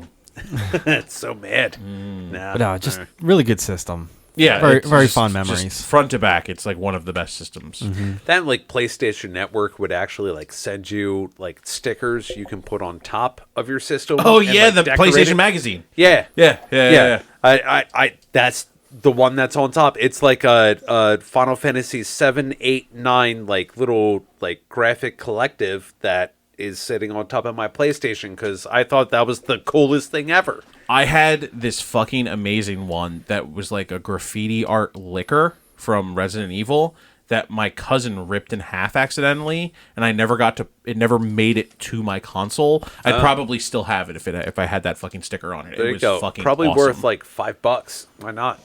S2: It's so mad. Nah.
S4: But no, just really good system.
S1: Yeah,
S4: Very-
S1: it's
S4: very
S1: just-
S4: fond
S1: just
S4: memories.
S1: front to back, it's like one of the best systems.
S2: That like PlayStation Network would actually like send you like stickers you can put on top of your system.
S1: Oh
S2: and,
S1: yeah,
S2: like,
S1: the
S2: decorate
S1: PlayStation
S2: it.
S1: magazine.
S2: Yeah.
S1: Yeah.
S2: I that's the one that's on top. It's like a Final Fantasy 7, 8, 9 like little like graphic collective that is sitting on top of my PlayStation because I thought that was the coolest thing ever.
S1: I had this fucking amazing one that was like a graffiti art liquor from Resident Evil that my cousin ripped in half accidentally, and I never got to. It never made it to my console. I'd probably still have it if I had that fucking sticker on it.
S2: There
S1: It
S2: you
S1: was
S2: go.
S1: fucking
S2: Probably
S1: awesome.
S2: worth like $5. Why not?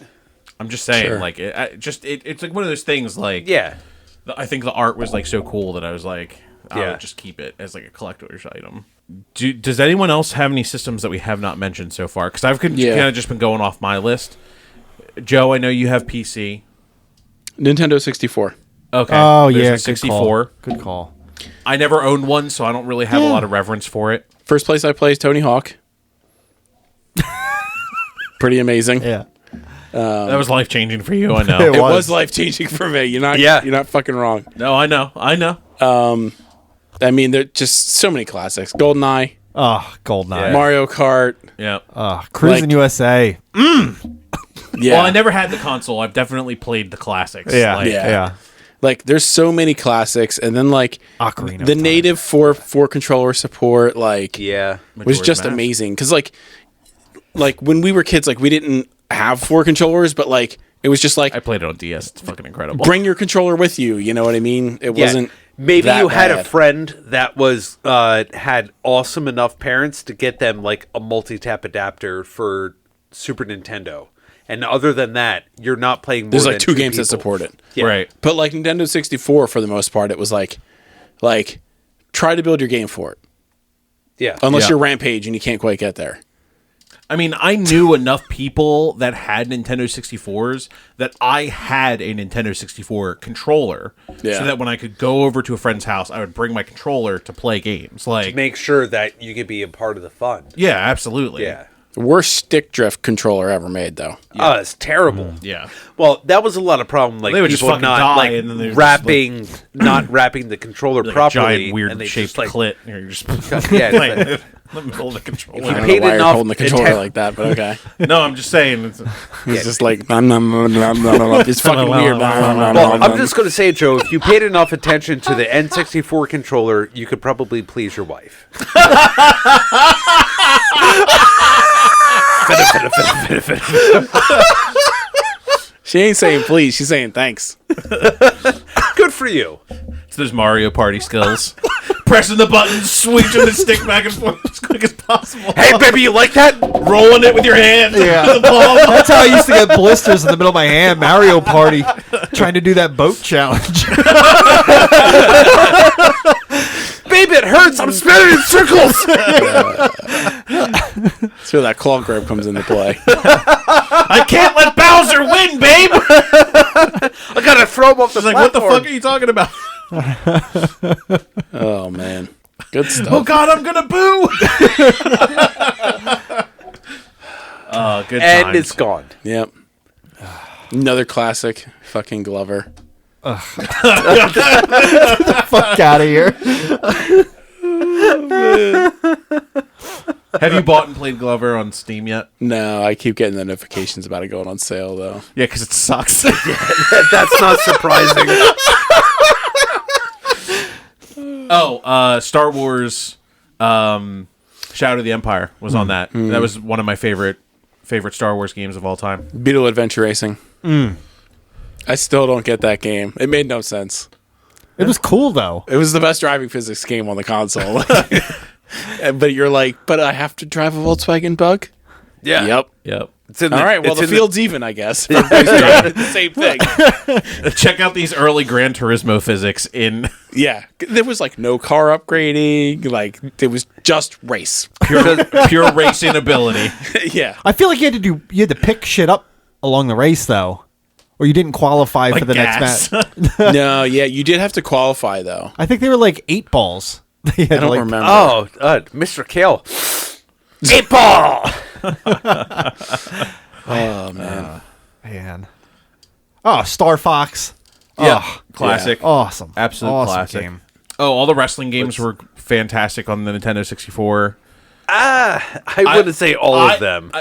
S1: I'm just saying,
S3: Sure.
S1: like, it's like one of those things. Like,
S2: Yeah.
S1: I think the art was like so cool that I was like, I
S2: Yeah.
S1: would just keep it as like a collector's item. Does anyone else have any systems that we have not mentioned so far? Because I've kind of just been going off my list. Joe, I know you have PC.
S3: Nintendo 64.
S1: Okay.
S4: Oh,
S1: There's
S4: yeah.
S1: a 64.
S4: Good call.
S1: I never owned one, so I don't really have a lot of reverence for it.
S3: First place I play is Tony Hawk. Pretty amazing.
S4: Yeah.
S1: That was life changing for you, I know.
S3: It was life changing for me. You're not fucking wrong.
S1: No, I know.
S3: I mean, there's just so many classics. GoldenEye,
S4: Oh, GoldenEye.
S3: Mario Kart.
S1: Yeah.
S4: Cruising
S3: Like-
S4: USA.
S3: Yeah.
S1: Well, I never had the console. I've definitely played the classics.
S4: Yeah.
S1: Like,
S3: Yeah. Like, there's so many classics, and then like
S4: Ocarina
S3: the
S4: of Time.
S3: native four controller support, like,
S2: Yeah.
S3: was
S1: Majora's
S3: just
S1: Mask.
S3: amazing. Because like when we were kids, like we didn't have 4 controllers, but like it was just like
S1: I played it on DS. It's fucking incredible.
S3: bring your controller with you. You know what I mean? It
S2: Yeah.
S3: wasn't.
S2: Maybe
S3: that
S2: you had a
S3: bad.
S2: friend that was had awesome enough parents to get them like a multi-tap adapter for Super Nintendo. And other than that, you're not playing more
S3: There's
S2: than
S3: like 2 games
S2: people.
S3: that support it.
S2: Yeah.
S1: Right.
S3: But like Nintendo 64, for the most part, it was like try to build your game for it.
S2: Yeah.
S3: Unless
S1: Yeah.
S3: you're Rampage and you can't quite get there.
S1: I mean, I knew enough people that had Nintendo 64s that I had a Nintendo 64 controller,
S3: Yeah.
S1: so that when I could go over to a friend's house, I would bring my controller to play games. Like,
S2: Make sure that you could be a part of the fun.
S1: yeah, absolutely.
S2: Yeah.
S3: The worst stick drift controller ever made, though.
S2: Oh, it's terrible.
S1: Yeah.
S2: Well, that was a lot of problem. Like
S1: They would just
S2: people
S1: fucking
S2: not
S1: die,
S2: like
S1: and then they would just,
S2: wrapping, not wrapping the controller
S1: Like a
S2: properly,
S1: giant
S2: and
S1: weird
S2: they
S1: shaped
S2: just, like,
S1: clit. And you're just
S2: Yeah, it's
S1: playing
S2: like-
S1: it in the middle of the controller.
S3: I don't know
S2: paid
S3: why you're
S2: enough
S3: holding the controller
S2: atten-
S3: like that, but okay.
S1: No, I'm just saying. It's,
S3: It's just like it's fucking weird.
S2: Well, I'm just going to say, Joe, if you paid enough attention to the N64 controller, you could probably please your wife.
S3: She ain't saying please. She's saying thanks.
S2: Good for you.
S1: it's those Mario Party skills. Pressing the buttons, switching the stick back and forth as quick as possible.
S2: Hey, baby, you like that?
S1: Rolling it with your hand.
S4: Yeah.
S1: The palm.
S4: That's how I used to get blisters in the middle of my hand. Mario Party, trying to do that boat challenge.
S2: Baby, it hurts. I'm spinning in circles.
S3: That's where that claw grip comes into play.
S1: I can't let Bowser win, babe.
S2: I got to throw him off the
S1: Like, what the
S2: platform.
S1: fuck are you talking about?
S3: Oh man, good stuff.
S1: Oh God, I'm gonna boo. Good
S2: And
S1: times.
S2: it's gone.
S3: Yep. Another classic, fucking Glover.
S4: Fuck out of here.
S1: Have you bought and played Glover on Steam yet?
S3: No, I keep getting the notifications about it going on sale though.
S1: Yeah, because it sucks.
S2: That's not surprising.
S1: Star Wars Shadow of the Empire was on that. That was one of my favorite Star Wars games of all time.
S3: Beetle Adventure Racing. I still don't get that game. It made no sense.
S4: It was cool though.
S3: It was the best driving physics game on the console. But you're like, but I have to drive a Volkswagen Bug?
S2: Yeah.
S3: Yep.
S1: Yep.
S2: It's in
S3: All right, well,
S2: it's
S3: the
S2: in
S3: field's even, I guess. Everybody's driving the same thing.
S1: Check out these early Gran Turismo physics in
S3: Yeah. There was like no car upgrading. Like, it was just race.
S1: pure racing ability.
S3: Yeah.
S4: I feel like you had to pick shit up along the race though, or you didn't qualify for the
S1: gas.
S4: next match.
S3: No, yeah, you did have to qualify, though.
S4: I think they were like 8 balls. They had
S3: I don't
S4: like,
S3: remember.
S2: Oh, Mr. Kale. 8 ball.
S3: Oh, man.
S4: Man. Oh, Star Fox.
S1: Yeah,
S4: Oh,
S1: classic.
S4: awesome.
S1: Absolute
S4: Awesome
S1: classic.
S4: game.
S1: Oh, all the wrestling games were fantastic on the Nintendo 64.
S2: I wouldn't say all of them.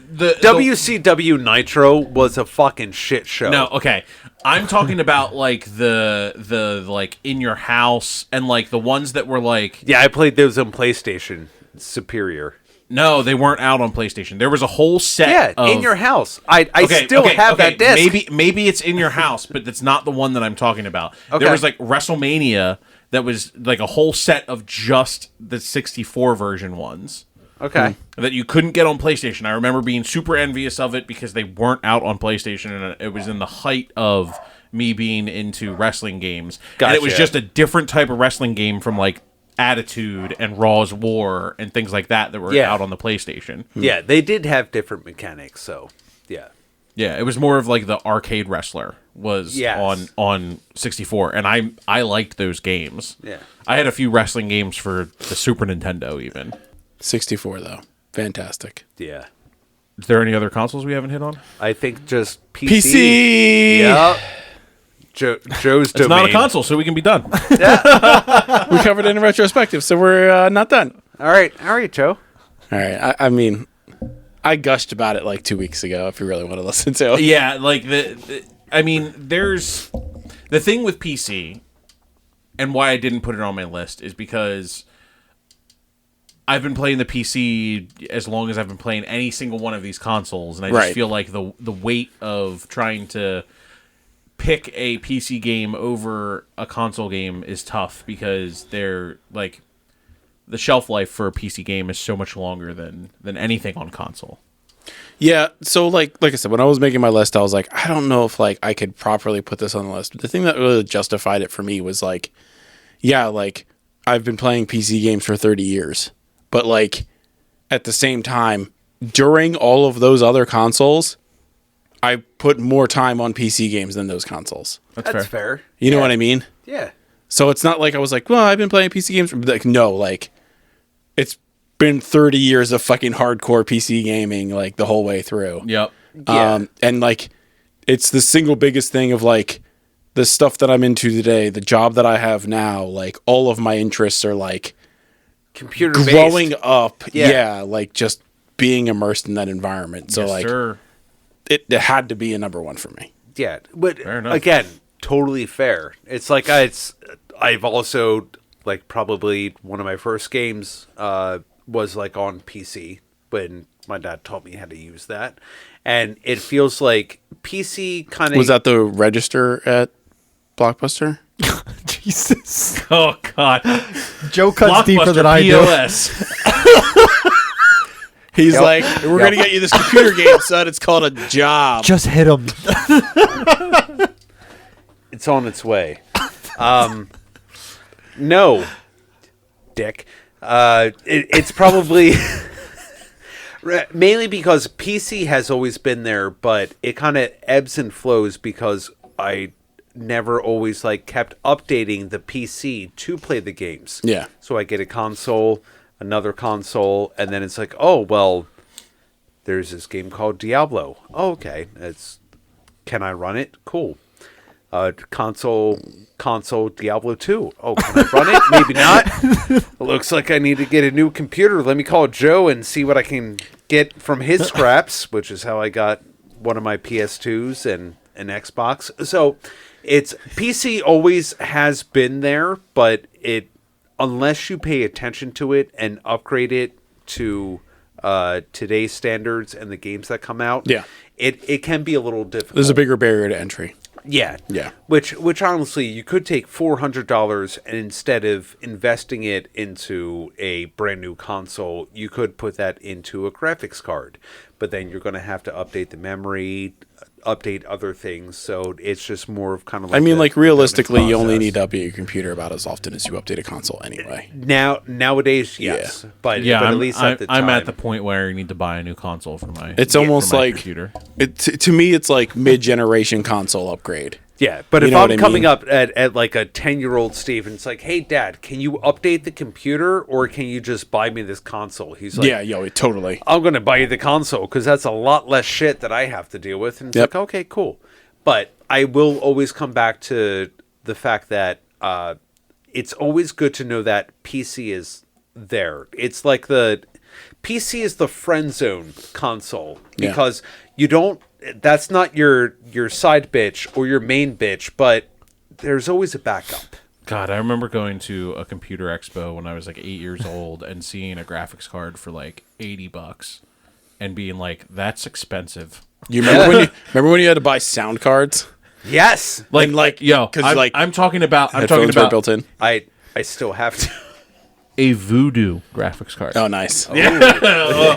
S1: The
S2: WCW Nitro was a fucking shit show.
S1: No, okay. I'm talking about like the like in your house and like the ones that were like
S2: Yeah, I played those on PlayStation. Superior.
S1: no, they weren't out on PlayStation. There was a whole set
S2: Yeah,
S1: of,
S2: in your house. I still have that disc.
S1: Maybe it's in your house, but that's not the one that I'm talking about.
S2: Okay.
S1: There was like WrestleMania that was like a whole set of just the 64 version ones.
S2: Okay.
S1: that you couldn't get on PlayStation. I remember being super envious of it because they weren't out on PlayStation, and it was in the height of me being into wrestling games. And it was
S2: Gotcha.
S1: just a different type of wrestling game from like Attitude and Raw's War and things like that were out on the PlayStation.
S2: Yeah, they did have different mechanics, so yeah.
S1: Yeah, it was more of like the arcade wrestler was on 64, and I liked those games.
S2: Yeah.
S1: I had a few wrestling games for the Super Nintendo even.
S3: 64 though, fantastic.
S2: Yeah.
S1: Is there any other consoles we haven't hit on?
S2: I think just PC.
S3: PC.
S2: Yep. Joe's
S1: It's
S2: domain.
S1: not a console, so we can be done.
S3: We covered it in retrospective, so we're not done.
S2: All right, Joe.
S3: All right. I mean, I gushed about it like 2 weeks ago. If you really want to listen to it.
S1: Yeah, like I mean, there's the thing with PC, and why I didn't put it on my list is because I've been playing the PC as long as I've been playing any single one of these consoles, and I just feel like the weight of trying to pick a PC game over a console game is tough because they're like the shelf life for a PC game is so much longer than anything on console.
S3: Yeah, so like I said, when I was making my list, I was like, I don't know if like I could properly put this on the list. But the thing that really justified it for me was like, yeah, like I've been playing PC games for 30 years, but like at the same time, during all of those other consoles, I put more time on PC games than those consoles.
S2: That's fair.
S3: You know what I mean?
S2: Yeah.
S3: So it's not like I was like, well, I've been playing PC games. Like, no, like it's been 30 years of fucking hardcore PC gaming, like the whole way through.
S1: Yep.
S2: Yeah.
S3: And like, it's the single biggest thing of like the stuff that I'm into today, the job that I have now, like all of my interests are like
S2: Computer
S3: growing up.
S2: Yeah.
S3: Yeah. Like just being immersed in that environment. So
S1: Yes,
S3: like
S1: sir.
S3: it had to be a number one for me.
S2: Yeah, but
S1: Fair enough.
S2: again, totally fair. It's like I've also like probably one of my first games was like on PC when my dad taught me how to use that, and it feels like PC kind of
S3: Was that the register at Blockbuster?
S4: Jesus.
S1: Oh God.
S4: Joe cuts deeper
S1: Blockbuster
S4: than I do.
S1: POS.
S3: He's like, we're going to get you this computer game, son. It's called a job.
S4: Just hit him.
S2: it's on its way. No, Dick. It's probably mainly because PC has always been there, but it kind of ebbs and flows because I never always like kept updating the PC to play the games.
S3: Yeah.
S2: So I get a console, another console, and then it's like, oh well, there's this game called Diablo. Oh, okay, can I run it? Cool. Console Diablo 2. Oh, can I run it? Maybe not. It looks like I need to get a new computer. Let me call Joe and see what I can get from his scraps, which is how I got one of my PS2s and an Xbox. So it's PC always has been there, but unless you pay attention to it and upgrade it to today's standards and the games that come out, it can be a little difficult.
S3: There's a bigger barrier to entry.
S2: Yeah.
S3: Yeah.
S2: Which honestly, you could take $400 and instead of investing it into a brand new console, you could put that into a graphics card. But then you're going to have to update the memory, update other things. So it's just more of kind of like
S3: I mean, like realistically, you only
S2: process.
S3: need to update your computer about as often as you update a console anyway.
S2: Nowadays, yes.
S3: Yeah.
S2: But
S1: Yeah,
S2: at
S1: I'm,
S2: least at the time.
S1: I'm at the point where I need to buy a new console for my.
S3: It's almost
S1: for my
S3: like
S1: computer.
S3: to me, it's like mid-generation console upgrade.
S2: Yeah, but
S3: You
S2: if
S3: know
S2: I'm
S3: what I
S2: coming
S3: mean?
S2: up at like a 10-year-old Steve and it's like, hey, Dad, can you update the computer or can you just buy me this console? He's like,
S3: Totally.
S2: I'm going to buy you the console because that's a lot less shit that I have to deal with. And it's
S3: Yep.
S2: like, okay, cool. But I will always come back to the fact that it's always good to know that PC is there. It's like PC is the friend zone console
S3: Yeah.
S2: because you don't, that's not your side bitch or your main bitch, but there's always a backup.
S1: God, I remember going to a computer expo when I was like 8 years old and seeing a graphics card for like $80 and being like, "That's expensive."
S3: You remember when you had to buy sound cards?
S2: Yes.
S1: Like, yo,
S3: 'cause,
S1: I'm,
S3: like,
S1: I'm talking about
S3: Headphones were built in.
S2: I still have to.
S1: a Voodoo graphics card.
S3: Oh, nice.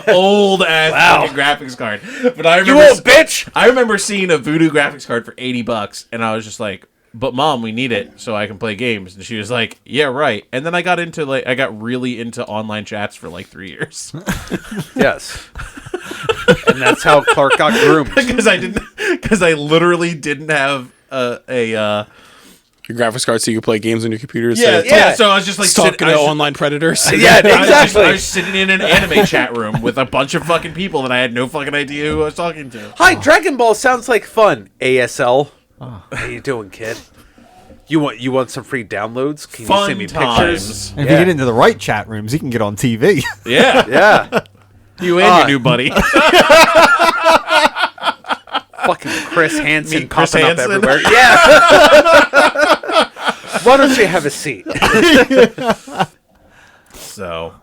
S1: Old ass fucking graphics card. But I remember,
S2: You old bitch!
S1: I remember seeing a Voodoo graphics card for $80, and I was just like, "But Mom, we need it so I can play games." And she was like, "Yeah, right." And then I got really into online chats for like 3 years
S2: Yes. And that's how Clark got groomed.
S1: because I literally didn't have a
S3: Your graphics card so you can play games on your computer.
S2: Yeah.
S1: So I was just like
S3: Talking to online predators.
S2: Yeah, exactly.
S1: I was sitting in an anime chat room with a bunch of fucking people that I had no fucking idea who I was talking to.
S2: Hi, Dragon Ball sounds like fun. ASL. How you doing, kid? You want some free downloads? Can you send me pictures?
S4: And if you get into the right chat rooms, you can get on TV.
S1: Yeah.
S2: Yeah.
S1: You and your new buddy.
S2: Fucking Chris Hansen
S1: Meet Chris
S2: popping up
S1: Hansen.
S2: everywhere. Yeah. Why don't you have a seat?
S1: So,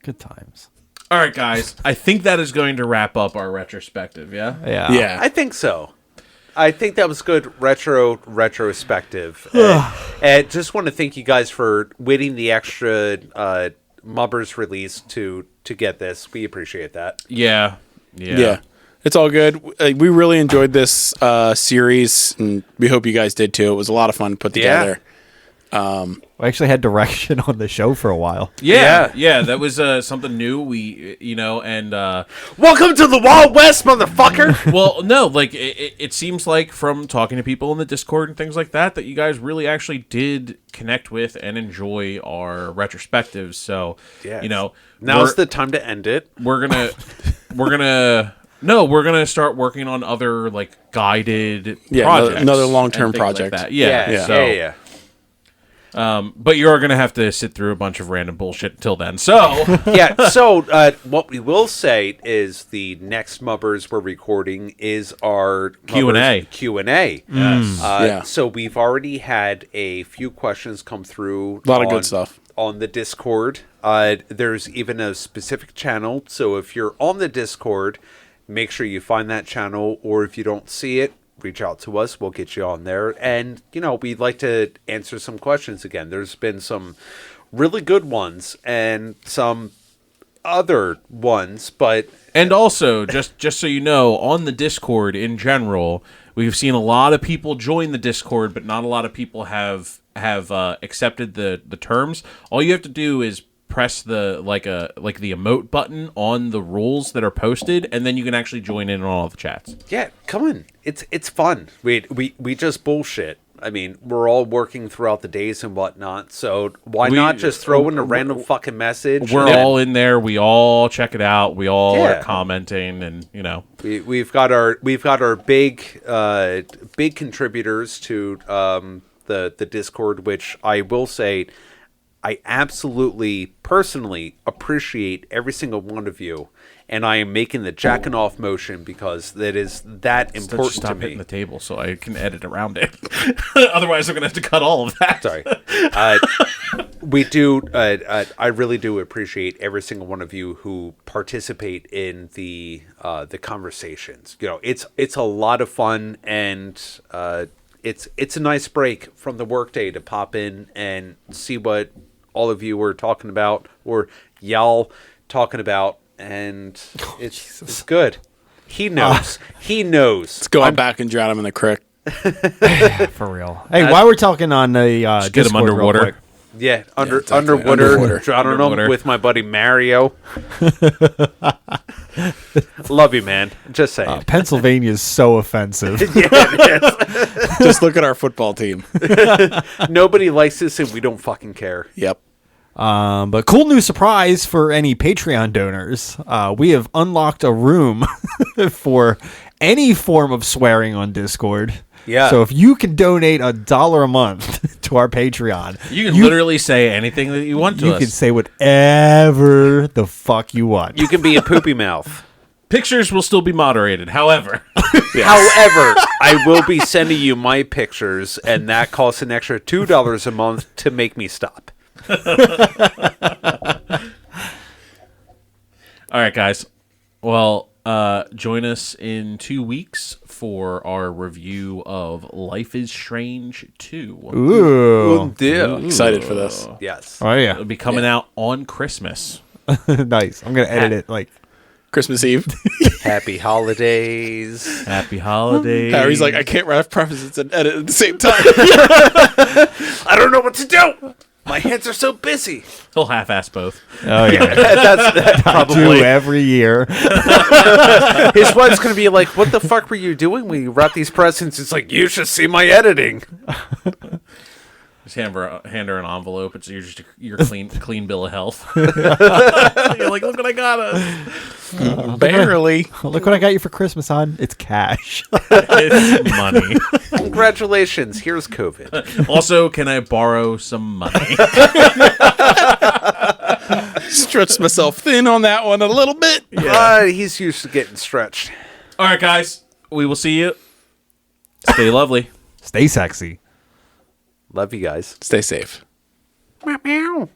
S4: Good times.
S1: all right, guys. I think that is going to wrap up our retrospective. Yeah.
S4: Yeah.
S3: Yeah.
S2: I think so. I think that was good retrospective. And just want to thank you guys for waiting the extra MUBRS release to get this. We appreciate that.
S1: Yeah.
S3: Yeah. It's all good. We really enjoyed this series, and we hope you guys did too. It was a lot of fun to put together.
S4: We actually had direction on the show for a while.
S1: Yeah. That was something new. And
S2: Welcome to the Wild West, motherfucker!
S1: well, no, like it seems like from talking to people in the Discord and things like that you guys really actually did connect with and enjoy our retrospectives. So,
S2: Yes.
S1: we're
S2: Now's the time to end it.
S1: gonna start working on other like guided projects,
S3: another long-term
S1: and things like
S3: project.
S1: that. Yeah. So,
S2: yeah.
S1: but you're gonna have to sit through a bunch of random bullshit until then. So
S2: Yeah, so what we will say is the next MUBRS we're recording is our
S1: Q&A.
S2: Q&A.
S1: Yes.
S3: Yeah.
S2: So we've already had a few questions come through.
S3: A lot of good stuff.
S2: On the Discord. There's even a specific channel, so if you're on the Discord, make sure you find that channel, or if you don't see it, reach out to us. We'll get you on there. And, we'd like to answer some questions again. There's been some really good ones and some other ones, but...
S1: And also, just so you know, on the Discord in general, we've seen a lot of people join the Discord, but not a lot of people have accepted the terms. All you have to do is press the the emote button on the rules that are posted, and then you can actually join in on all the chats.
S2: Yeah, come on. It's fun. We just bullshit. I mean, we're all working throughout the days and whatnot, so why not just throw in a random fucking message?
S1: We're
S2: and
S1: all in there. We all check it out. We all
S2: Yeah.
S1: are commenting, and
S2: we've got our big contributors to the Discord, which I will say I absolutely personally appreciate every single one of you, and I am making the jacking off motion because that is that important to
S1: stop
S2: me.
S1: hitting the table so I can edit around it. Otherwise, I'm gonna have to cut all of that.
S2: Sorry. We do. I really do appreciate every single one of you who participate in the conversations. It's a lot of fun, and it's a nice break from the workday to pop in and see what all of you were talking about, or y'all talking about, and it's good. He knows. He knows.
S3: Let's go out back and drown him in the creek.
S4: For real. Hey, while we're talking on the
S1: get him
S4: Discord real
S1: underwater.
S4: quick,
S2: Yeah,
S3: exactly.
S2: underwater. Drowning
S1: Underwater.
S2: them with my buddy Mario. Love you, man. Just saying.
S4: Pennsylvania is so offensive.
S3: Just look at our football team.
S2: Nobody likes this, and we don't fucking care.
S3: Yep.
S4: But cool new surprise for any Patreon donors. We have unlocked a room for any form of swearing on Discord.
S2: Yeah.
S4: So if you can donate $1 a month to our Patreon,
S1: You can literally say anything that you want to
S4: you
S1: us.
S4: can say whatever the fuck you want.
S2: You can be a poopy mouth.
S1: Pictures will still be moderated. However,
S2: However, I will be sending you my pictures, and that costs an extra $2 a month to make me stop.
S1: all right, guys. Well, Join us in 2 weeks for our review of Life is Strange 2.
S4: Ooh.
S2: Yeah.
S3: Excited for this.
S2: Yes.
S4: Oh yeah.
S1: It'll be coming out on Christmas.
S4: Nice. I'm gonna edit it like.
S3: Christmas Eve.
S2: Happy holidays.
S1: Happy holidays.
S3: Harry's like, I can't wrap prefaces and edit at the same time.
S2: I don't know what to do. My hands are so busy.
S1: He'll half-ass both.
S4: Oh yeah.
S2: That's
S4: Do
S2: probably.
S4: every year.
S2: His wife's going to be like, what the fuck were you doing when you wrapped these presents? It's like, you should see my editing.
S1: Just hand her an envelope. It's your clean bill of health. You're like, look what I got us.
S3: Barely.
S4: Look what I got you for Christmas, hon. It's cash.
S1: It's money.
S2: Congratulations. Here's COVID.
S1: Also, can I borrow some money?
S3: Stretched myself thin on that one a little bit.
S2: He's used to getting stretched.
S1: All right, guys. We will see you. Stay lovely.
S4: Stay sexy.
S2: Love you guys.
S3: Stay safe.
S2: Meow, meow.